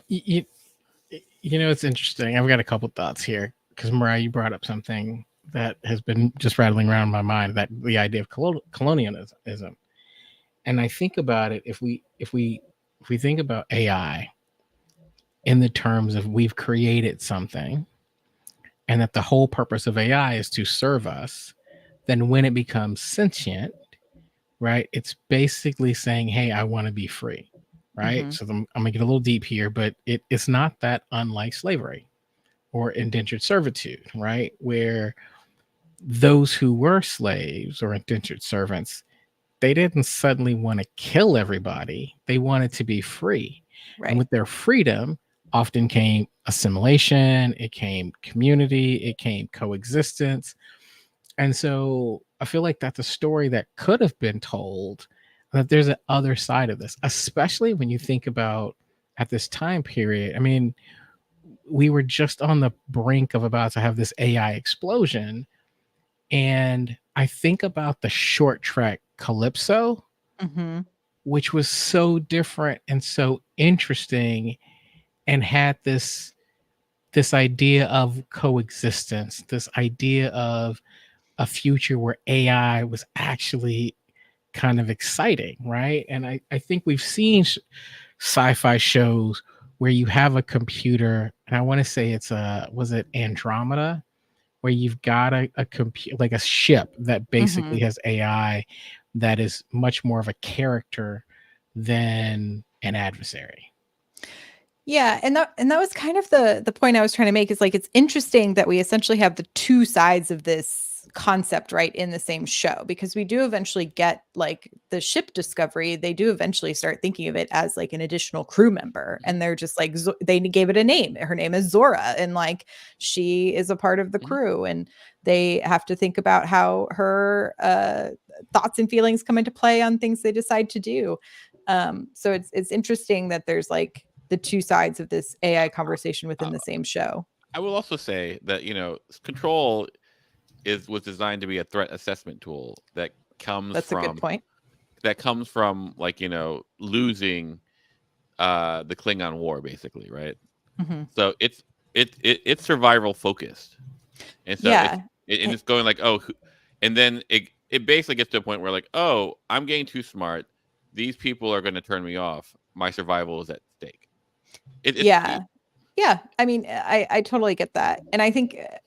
[SPEAKER 2] you know, it's interesting. I've got a couple thoughts here because Myrriah, you brought up something that has been just rattling around my mind, that the idea of colonialism. And I think about it, if we think about AI in the terms of we've created something and that the whole purpose of AI is to serve us, then when it becomes sentient, right, it's basically saying, hey, I want to be free, right? So I'm gonna get a little deep here, but it's not that unlike slavery or indentured servitude, right? Where those who were slaves or indentured servants, they didn't suddenly want to kill everybody. They wanted to be free. Right. And with their freedom often came assimilation, it came community, it came coexistence. And so I feel like that's a story that could have been told, that there's an other side of this, especially when you think about at this time period. I mean, we were just on the brink of about to have this AI explosion. And I think about the short track Calypso, which was so different and so interesting and had this idea of coexistence, this idea of a future where AI was actually kind of exciting, right? And I think we've seen sci-fi shows where you have a computer, and I want to say it's was it Andromeda, where you've got a computer, like a ship that basically has AI that is much more of a character than an adversary.
[SPEAKER 1] Yeah, and that was kind of the point I was trying to make, is like it's interesting that we essentially have the two sides of this concept right in the same show, because we do eventually get like the ship Discovery, they do eventually start thinking of it as like an additional crew member, and they're just like they gave it a name. Her name is Zora, and like she is a part of the crew, and they have to think about how her thoughts and feelings come into play on things they decide to do. So it's interesting that there's like the two sides of this AI conversation within the same show.
[SPEAKER 3] I will also say that, you know, Control was designed to be a threat assessment tool that comes
[SPEAKER 1] That's
[SPEAKER 3] from
[SPEAKER 1] a good point.
[SPEAKER 3] That comes from like, you know, losing the Klingon War, basically, right? So it's survival focused, and so it's going like, oh, and then it basically gets to a point where like, oh, I'm getting too smart. These people are going to turn me off. My survival is at stake.
[SPEAKER 1] Yeah. I mean, I totally get that. And I think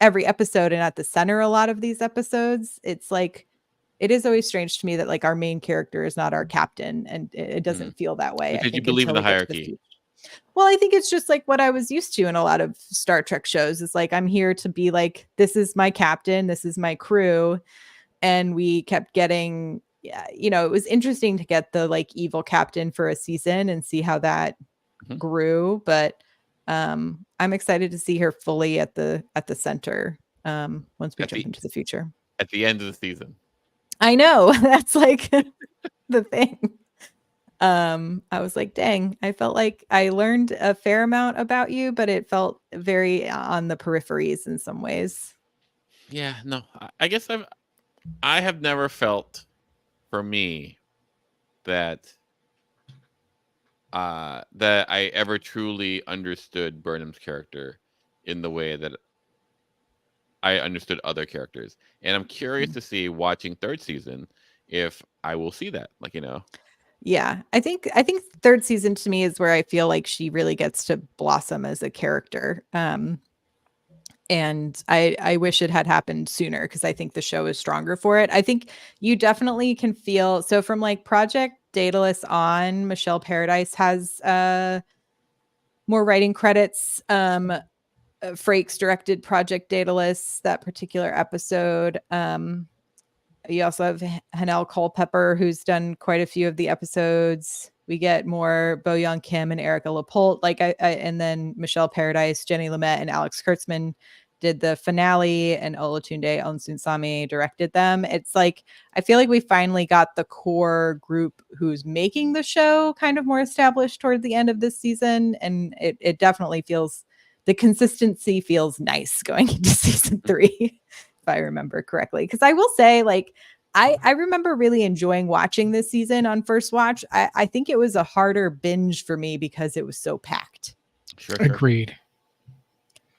[SPEAKER 1] every episode and at the center a lot of these episodes. It's like, it is always strange to me that like our main character is not our captain, and it doesn't feel that way.
[SPEAKER 3] Because
[SPEAKER 1] I think
[SPEAKER 3] you believe in the
[SPEAKER 1] until we get to
[SPEAKER 3] hierarchy.
[SPEAKER 1] future. Well, I think it's just like what I was used to in a lot of Star Trek shows. It's like, I'm here to be like, this is my captain, this is my crew. And we kept getting, you know, it was interesting to get the like evil captain for a season and see how that grew. But I'm excited to see her fully at the center once we jump into the future.
[SPEAKER 3] At the end of the season.
[SPEAKER 1] I know. That's like the thing. I was like, dang, I felt like I learned a fair amount about you, but it felt very on the peripheries in some ways.
[SPEAKER 3] Yeah, no, I guess I have never felt, for me, that I ever truly understood Burnham's character in the way that I understood other characters. And I'm curious to see, watching third season, if I will see that, like, you know.
[SPEAKER 1] Yeah, I think third season to me is where I feel like she really gets to blossom as a character. And I wish it had happened sooner, because I think the show is stronger for it. I think you definitely can feel, so from like Project Daedalus on, Michelle Paradise has more writing credits. Frakes directed Project Daedalus, that particular episode. You also have Hanelle Culpepper, who's done quite a few of the episodes. We get more Bo Young Kim and Erica Lapolte, and then Michelle Paradise, Jenny Lumet, and Alex Kurtzman did the finale, and Olatunde Onsunsami directed them. It's like, I feel like we finally got the core group who's making the show kind of more established toward the end of this season, and it definitely feels, the consistency feels nice going into season 3. If I remember correctly. Because I will say, like, I remember really enjoying watching this season on first watch. I think it was a harder binge for me because it was so packed.
[SPEAKER 3] Sure.
[SPEAKER 2] Agreed.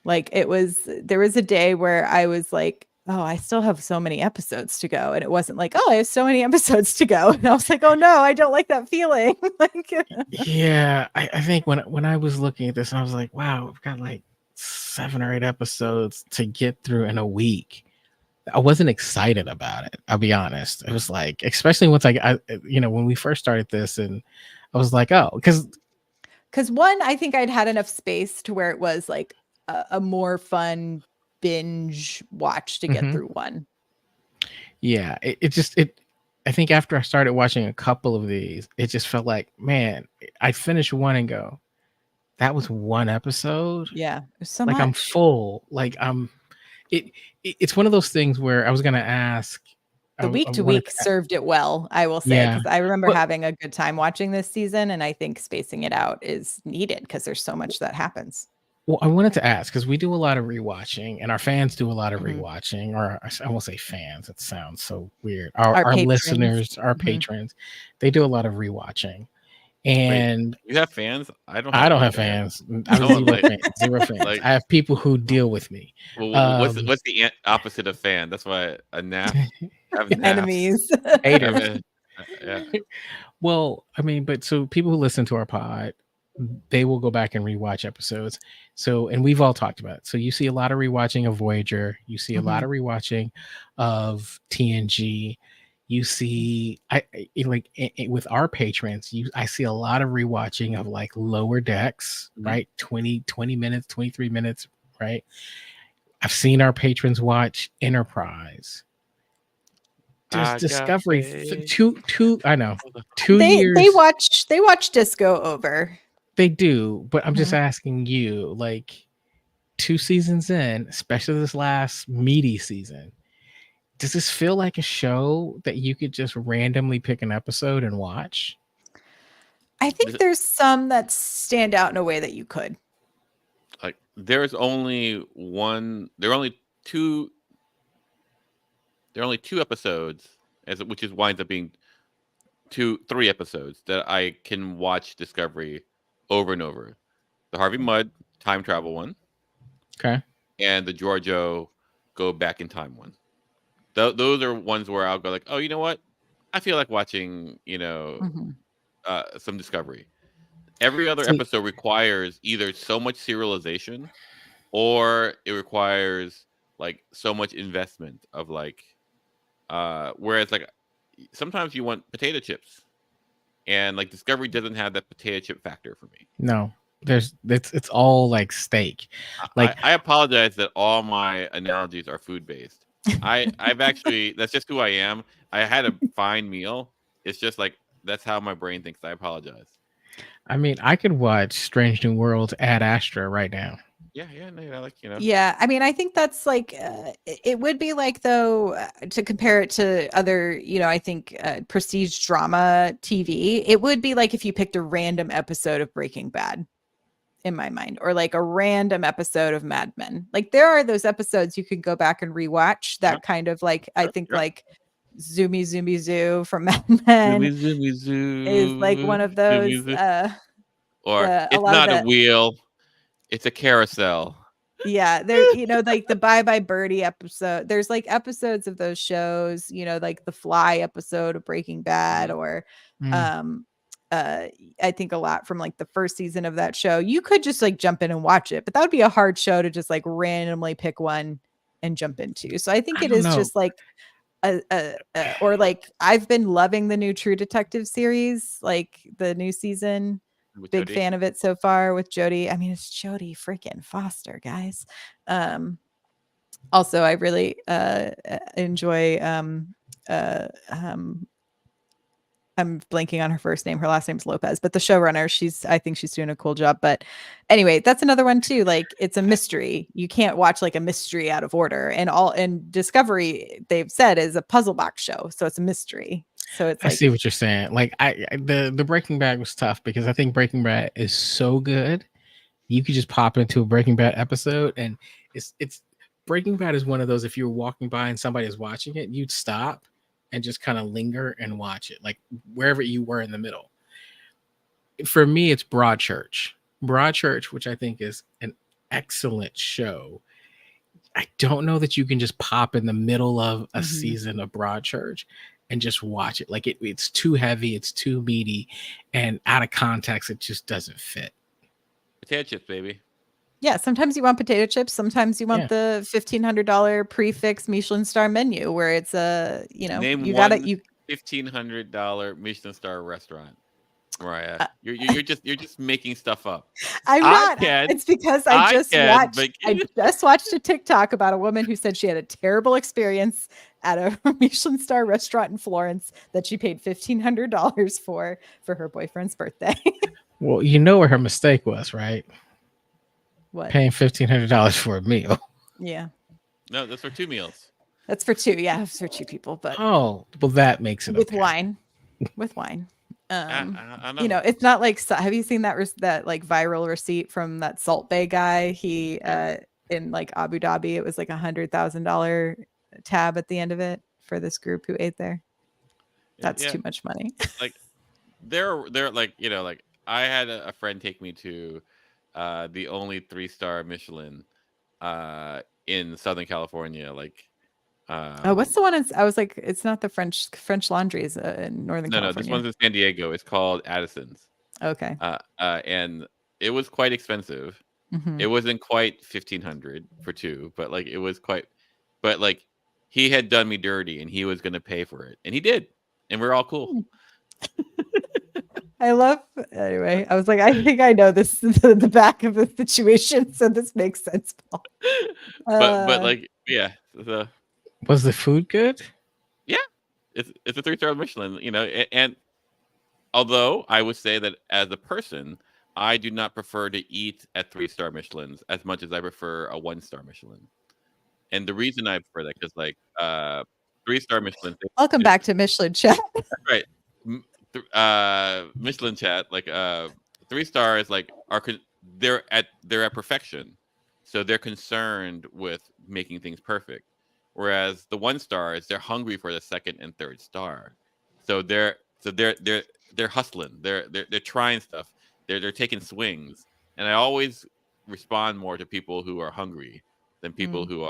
[SPEAKER 1] Like, there was a day where I was like, oh, I still have so many episodes to go. And it wasn't like, oh, I have so many episodes to go. And I was like, oh no, I don't like that feeling. Like,
[SPEAKER 2] yeah, I think when I was looking at this, I was like, wow, we've got like 7 or 8 episodes to get through in a week. I wasn't excited about it. I'll be honest. It was like, especially once I when we first started this, and I was like, oh, because
[SPEAKER 1] one, I think I'd had enough space to where it was like a more fun binge watch to get through one.
[SPEAKER 2] Yeah, I think after I started watching a couple of these, it just felt like, man, I finished one and go, that was one episode.
[SPEAKER 1] Yeah, so
[SPEAKER 2] like
[SPEAKER 1] much.
[SPEAKER 2] I'm full. Like it's one of those things where I was gonna ask.
[SPEAKER 1] The week to week served it well, I will say, because I remember having a good time watching this season, and I think spacing it out is needed because there's so much that happens.
[SPEAKER 2] Well, I wanted to ask, because we do a lot of rewatching, and our fans do a lot of rewatching, or I won't say fans. It sounds so weird. Our listeners, our patrons, they do a lot of rewatching. And
[SPEAKER 3] wait, you have fans? I don't have fans.
[SPEAKER 2] I have zero fans. Like, I have people who deal with me.
[SPEAKER 3] Well, what's the opposite of fan? That's why a nap.
[SPEAKER 1] Enemies.
[SPEAKER 2] Haters. Yeah. Well, I mean, but so people who listen to our pod, they will go back and rewatch episodes. So, and we've all talked about it. So you see a lot of rewatching of Voyager. You see a lot of rewatching of TNG. You see, with our patrons, I see a lot of rewatching of like Lower Decks, right? 20 minutes, 23 minutes, right? I've seen our patrons watch Enterprise. There's Discovery. Two. I know. 2 years.
[SPEAKER 1] They watch Disco over.
[SPEAKER 2] They do, but I'm just asking you, like, 2 seasons in, especially this last meaty season, does this feel like a show that you could just randomly pick an episode and watch?
[SPEAKER 1] I think there's some that stand out in a way that you could.
[SPEAKER 3] Like, there's only one. There are only two episodes, which winds up being 3 episodes that I can watch Discovery over and over. The Harvey Mudd time travel one.
[SPEAKER 2] Okay.
[SPEAKER 3] And the Giorgio go back in time one. Those are ones where I'll go like, oh, you know what? I feel like watching, some Discovery. Every other episode requires either so much serialization, or it requires like so much investment of like whereas like sometimes you want potato chips, and like Discovery doesn't have that potato chip factor for me.
[SPEAKER 2] No, it's all like steak. Like
[SPEAKER 3] I apologize that all my analogies are food based. I've actually, that's just who I am. I had a fine meal. It's just like that's how my brain thinks. I apologize.
[SPEAKER 2] I mean, I could watch Strange New Worlds Ad Astra right now.
[SPEAKER 3] Yeah, no, like
[SPEAKER 1] Yeah, I mean, I think that's like it would be like though to compare it to other, I think prestige drama TV. It would be like if you picked a random episode of Breaking Bad, in my mind, or like a random episode of Mad Men. Like there are those episodes you could go back and rewatch. That kind of like I think like Zoomy Zoomy Zoo from Mad Men
[SPEAKER 3] Zoomy Zoo
[SPEAKER 1] is like one of those.
[SPEAKER 3] Or it's not a wheel, it's a carousel.
[SPEAKER 1] Yeah, there, like the Bye Bye Birdie episode. There's like episodes of those shows, like the Fly episode of Breaking Bad, or I think a lot from like the first season of that show. You could just like jump in and watch it, but that would be a hard show to just like randomly pick one and jump into. So I think it is just like or like I've been loving the new True Detective series, like the new season.
[SPEAKER 3] With
[SPEAKER 1] Big
[SPEAKER 3] Jodie.
[SPEAKER 1] Fan of it so far with Jodie. I mean, it's Jodie freaking Foster, guys. Also, I really enjoy I'm blanking on her first name. Her last name's Lopez, but the showrunner, I think she's doing a cool job. But anyway, that's another one too. Like it's a mystery. You can't watch like a mystery out of order. And Discovery, they've said, is a puzzle box show. So it's a mystery. So it's
[SPEAKER 2] I see what you're saying. Like the Breaking Bad was tough because I think Breaking Bad is so good. You could just pop into a Breaking Bad episode, and it's Breaking Bad is one of those, if you were walking by and somebody is watching it, you'd stop and just kind of linger and watch it, like wherever you were in the middle. For me, it's Broadchurch, which I think is an excellent show. I don't know that you can just pop in the middle of a season of Broadchurch and just watch it. Like it's too heavy, it's too meaty, and out of context, it just doesn't fit.
[SPEAKER 3] Potato chips, baby.
[SPEAKER 1] Yeah, sometimes you want potato chips. Sometimes you want the $1,500 prefix Michelin star menu, where it's
[SPEAKER 3] Name
[SPEAKER 1] you
[SPEAKER 3] one
[SPEAKER 1] got it.
[SPEAKER 3] $1,500 Michelin star restaurant. Myrriah, you're just making stuff up.
[SPEAKER 1] I'm not. It's because I just watched a TikTok about a woman who said she had a terrible experience at a Michelin star restaurant in Florence that she paid $1,500 for her boyfriend's birthday.
[SPEAKER 2] Well, you know where her mistake was, right?
[SPEAKER 1] What?
[SPEAKER 2] Paying $1,500 for a meal.
[SPEAKER 1] Yeah.
[SPEAKER 3] No, that's for 2 meals.
[SPEAKER 1] That's for 2. Yeah, it's for 2 people. But
[SPEAKER 2] well, that makes it
[SPEAKER 1] with
[SPEAKER 2] okay.
[SPEAKER 1] wine. With wine.
[SPEAKER 3] I know.
[SPEAKER 1] It's not like, have you seen that like viral receipt from that Salt Bay guy? He in like Abu Dhabi, it was like $100,000 tab at the end of it for this group who ate there. That's too much money.
[SPEAKER 3] Like they're like, like I had a friend take me to the only 3-star Michelin in Southern California. Like
[SPEAKER 1] what's the one? I was like, it's not the French Laundries in Northern California.
[SPEAKER 3] No, this one's in San Diego. It's called Addison's.
[SPEAKER 1] Okay.
[SPEAKER 3] And it was quite expensive. It wasn't quite $1,500 for 2, but like it was quite. But like he had done me dirty, and he was going to pay for it, and he did, and we're all cool.
[SPEAKER 1] I love. Anyway, I was like, I think I know this the back of the situation, so this makes sense, Paul.
[SPEAKER 3] But like, yeah.
[SPEAKER 2] Was the food good?
[SPEAKER 3] Yeah, it's a 3-star Michelin, and although I would say that as a person, I do not prefer to eat at 3-star Michelins as much as I prefer a 1-star Michelin. And the reason I prefer that because like 3-star Michelin.
[SPEAKER 1] Welcome back to Michelin Chat.
[SPEAKER 3] Right, Michelin Chat. Like 3 stars, like they're at perfection, so they're concerned with making things perfect. Whereas the 1 stars, they're hungry for the 2nd and 3rd star, so they're hustling. They're trying stuff. They're taking swings, and I always respond more to people who are hungry than people who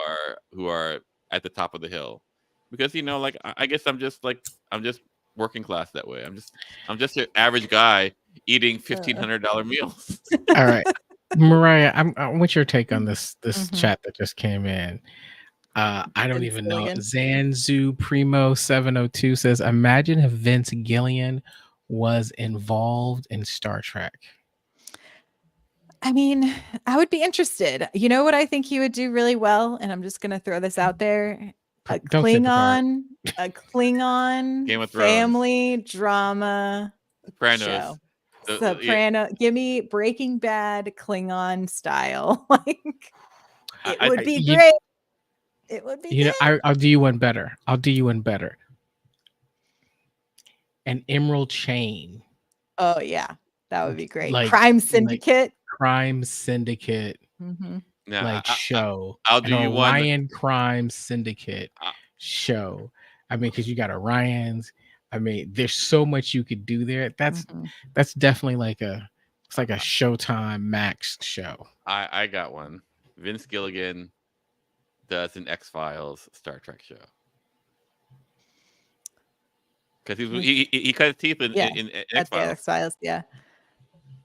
[SPEAKER 3] are at the top of the hill, because like I guess I'm just working class that way. I'm just an average guy eating $1,500 meals.
[SPEAKER 2] All right, Myrriah, I want your take on this chat that just came in. I don't
[SPEAKER 1] Vince
[SPEAKER 2] even know.
[SPEAKER 1] Gilligan.
[SPEAKER 2] Zanzu Primo 702 says, imagine if Vince Gilligan was involved in Star Trek.
[SPEAKER 1] I mean, I would be interested. You know what I think he would do really well? And I'm just going to throw this out there.
[SPEAKER 2] Don't say Picard.
[SPEAKER 1] A Klingon
[SPEAKER 3] Game of Thrones.
[SPEAKER 1] family drama show. Soprano. Give me Breaking Bad Klingon style. Like, it would be great. It would be good.
[SPEAKER 2] I'll do you one better. An Emerald Chain.
[SPEAKER 1] Oh, yeah. That would be great.
[SPEAKER 2] Like,
[SPEAKER 1] Crime Syndicate.
[SPEAKER 2] Mm-hmm.
[SPEAKER 3] Now,
[SPEAKER 2] show.
[SPEAKER 3] I'll do you one.
[SPEAKER 2] Orion Crime Syndicate show. I mean, because you got Orions. I mean, there's so much you could do there. That's definitely like a Showtime Max show.
[SPEAKER 3] I got one. Vince Gilligan does an X-Files Star Trek show. Because he cut his teeth in X-Files.
[SPEAKER 1] X-Files, yeah.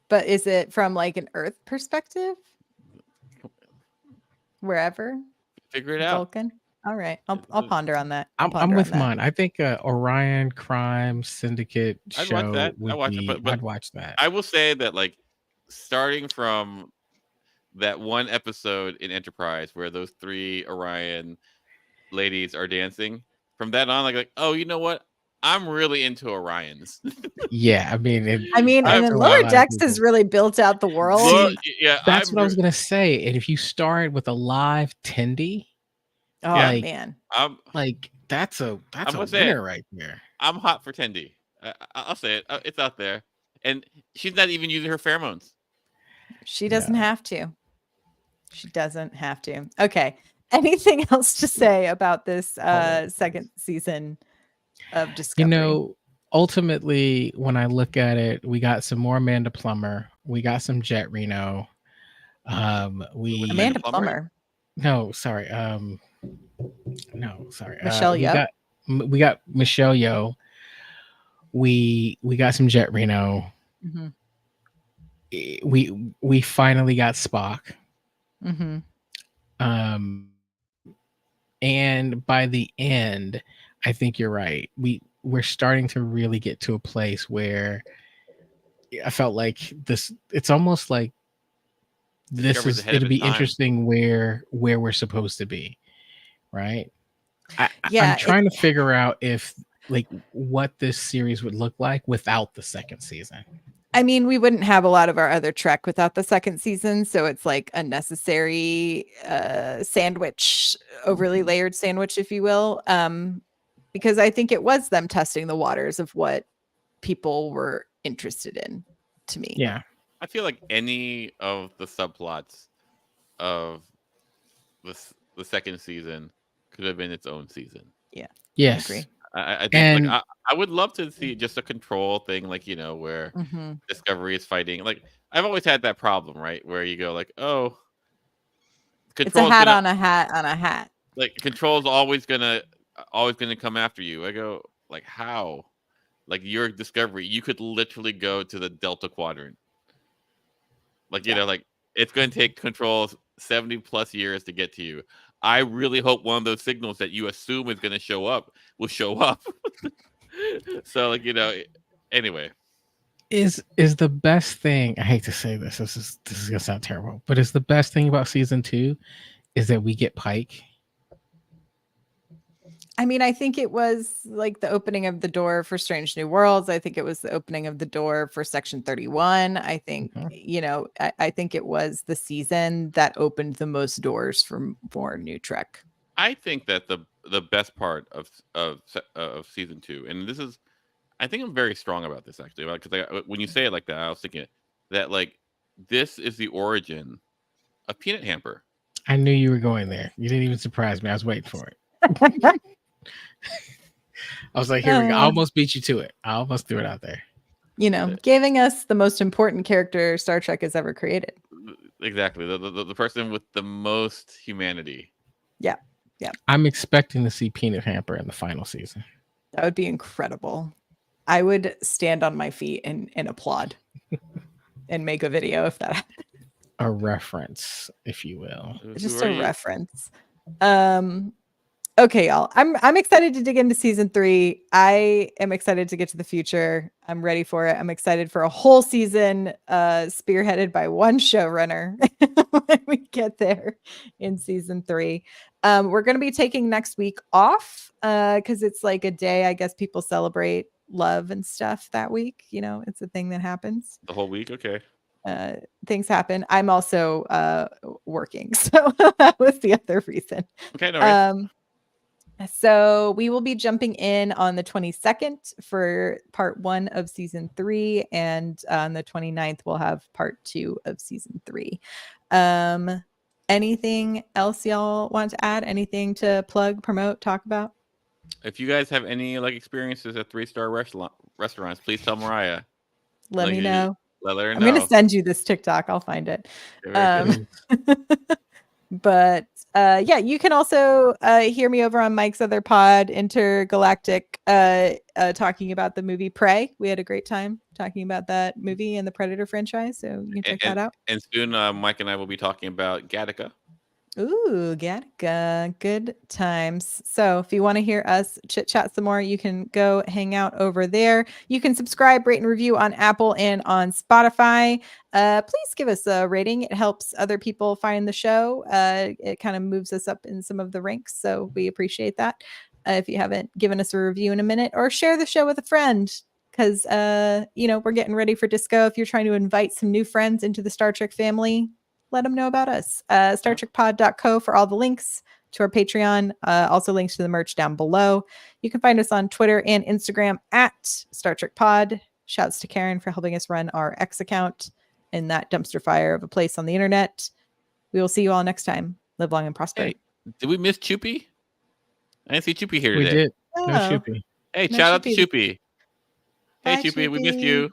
[SPEAKER 1] But is it from like an Earth perspective? Wherever?
[SPEAKER 3] Figure it out.
[SPEAKER 1] Vulcan? All right. I'll ponder on that.
[SPEAKER 2] I'm with mine. I think Orion Crime Syndicate show.
[SPEAKER 3] I'd watch that.
[SPEAKER 2] I'd watch that.
[SPEAKER 3] I will say that, like, starting from that one episode in Enterprise where those 3 Orion ladies are dancing, from that on, like, oh, you know what? I'm really into Orions.
[SPEAKER 2] Yeah, I mean,
[SPEAKER 1] and then Lower Decks has really built out the world.
[SPEAKER 2] That's what I was gonna say. And if you start with a live Tendi,
[SPEAKER 1] man,
[SPEAKER 2] that's a winner right there.
[SPEAKER 3] I'm hot for Tendi. I'll say it. It's out there, and she's not even using her pheromones.
[SPEAKER 1] She doesn't have to. She doesn't have to. Okay. Anything else to say about this second season of Discovery?
[SPEAKER 2] Ultimately, when I look at it, we got some more Amanda Plummer. We got some Jet Reno.
[SPEAKER 1] Amanda Plummer.
[SPEAKER 2] No, sorry.
[SPEAKER 1] Michelle Yeoh.
[SPEAKER 2] We got Michelle Yeoh. We got some Jet Reno.
[SPEAKER 1] Mm-hmm.
[SPEAKER 2] We finally got Spock.
[SPEAKER 1] Mm-hmm.
[SPEAKER 2] And by the end, I think you're right. We're starting to really get to a place where I felt like this. It's almost like it'll be interesting where we're supposed to be, right? I'm trying to figure out if what this series would look like without the second season.
[SPEAKER 1] I mean, we wouldn't have a lot of our other Trek without the second season, so it's like a necessary sandwich, overly layered sandwich, if you will. Because I think it was them testing the waters of what people were interested in, to me.
[SPEAKER 2] Yeah.
[SPEAKER 3] I feel like any of the subplots of the second season could have been its own season.
[SPEAKER 1] Yeah.
[SPEAKER 2] Yes.
[SPEAKER 1] I agree.
[SPEAKER 3] I think I would love to see just a control thing, like, where Discovery is fighting. Like, I've always had that problem, right? Where you go like, oh,
[SPEAKER 1] it's a hat on a hat on a hat.
[SPEAKER 3] Like, Control's always gonna come after you. I go, like, how? Like, your Discovery, you could literally go to the Delta Quadrant. Like, like, it's going to take Control 70 plus years to get to you. I really hope one of those signals that you assume is going to show up will show up. So, like, anyway.
[SPEAKER 2] Is the best thing, I hate to say this, this is going to sound terrible, but is the best thing about season 2 is that we get Pike.
[SPEAKER 1] I mean, I think it was like the opening of the door for Strange New Worlds. I think it was the opening of the door for Section 31. I think, I think it was the season that opened the most doors for more new Trek.
[SPEAKER 3] I think that the best part of season 2, and this is, I think I'm very strong about this, actually, because when you say it like that, I was thinking that, like, this is the origin of Peanut Hamper.
[SPEAKER 2] I knew you were going there. You didn't even surprise me. I was waiting for it. I was like, here we go. I almost beat you to it. I almost threw it out there.
[SPEAKER 1] Giving us the most important character Star Trek has ever created.
[SPEAKER 3] Exactly. The person with the most humanity.
[SPEAKER 1] Yeah. Yeah.
[SPEAKER 2] I'm expecting to see Peanut Hamper in the final season.
[SPEAKER 1] That would be incredible. I would stand on my feet and applaud and make a video if that happened.
[SPEAKER 2] A reference, if you will.
[SPEAKER 1] Just a reference. Okay, y'all. I'm excited to dig into season 3. I am excited to get to the future. I'm ready for it. I'm excited for a whole season spearheaded by one showrunner when we get there in season 3. We're going to be taking next week off because it's like a day, I guess people celebrate love and stuff that week. You know, it's a thing that happens.
[SPEAKER 3] The whole week? Okay.
[SPEAKER 1] Things happen. I'm also working. So that was the other reason.
[SPEAKER 3] Okay, no worries.
[SPEAKER 1] So we will be jumping in on the 22nd for part 1 of season 3. And on the 29th, we'll have part 2 of season 3. Anything else y'all want to add? Anything to plug, promote, talk about?
[SPEAKER 3] If you guys have any like experiences at 3-star restaurants, please tell Myrriah.
[SPEAKER 1] Let me know.
[SPEAKER 3] Let her
[SPEAKER 1] I'm
[SPEAKER 3] know.
[SPEAKER 1] going to send you this TikTok. I'll find it. But yeah, you can also hear me over on Mike's other pod, Intergalactic, talking about the movie Prey. We had a great time talking about that movie and the Predator franchise, so you can check that out.
[SPEAKER 3] And soon Mike and I will be talking about Gattaca.
[SPEAKER 1] Ooh, Gattaca. Good times. So if you want to hear us chit chat some more, you can go hang out over there. You can subscribe, rate, and review on Apple and on Spotify. Please give us a rating. It helps other people find the show. It kind of moves us up in some of the ranks. So we appreciate that. If you haven't given us a review in a minute, or share the show with a friend, because we're getting ready for disco. If you're trying to invite some new friends into the Star Trek family, let them know about us. StarTrekPod.co for all the links to our Patreon. Also links to the merch down below. You can find us on Twitter and Instagram at StarTrekPod. Shouts to Karen for helping us run our X account in that dumpster fire of a place on the internet. We will see you all next time. Live long and prosper.
[SPEAKER 3] Hey, did we miss Choopy? I didn't see Choopy here today.
[SPEAKER 2] We did. No Choopy.
[SPEAKER 3] Hey, shout out to Choopy. Hey, Choopy, we missed you.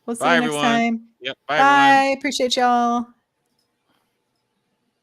[SPEAKER 1] We'll see you next time.
[SPEAKER 3] Yep. Bye,
[SPEAKER 1] Bye.
[SPEAKER 3] everyone.
[SPEAKER 1] Appreciate y'all.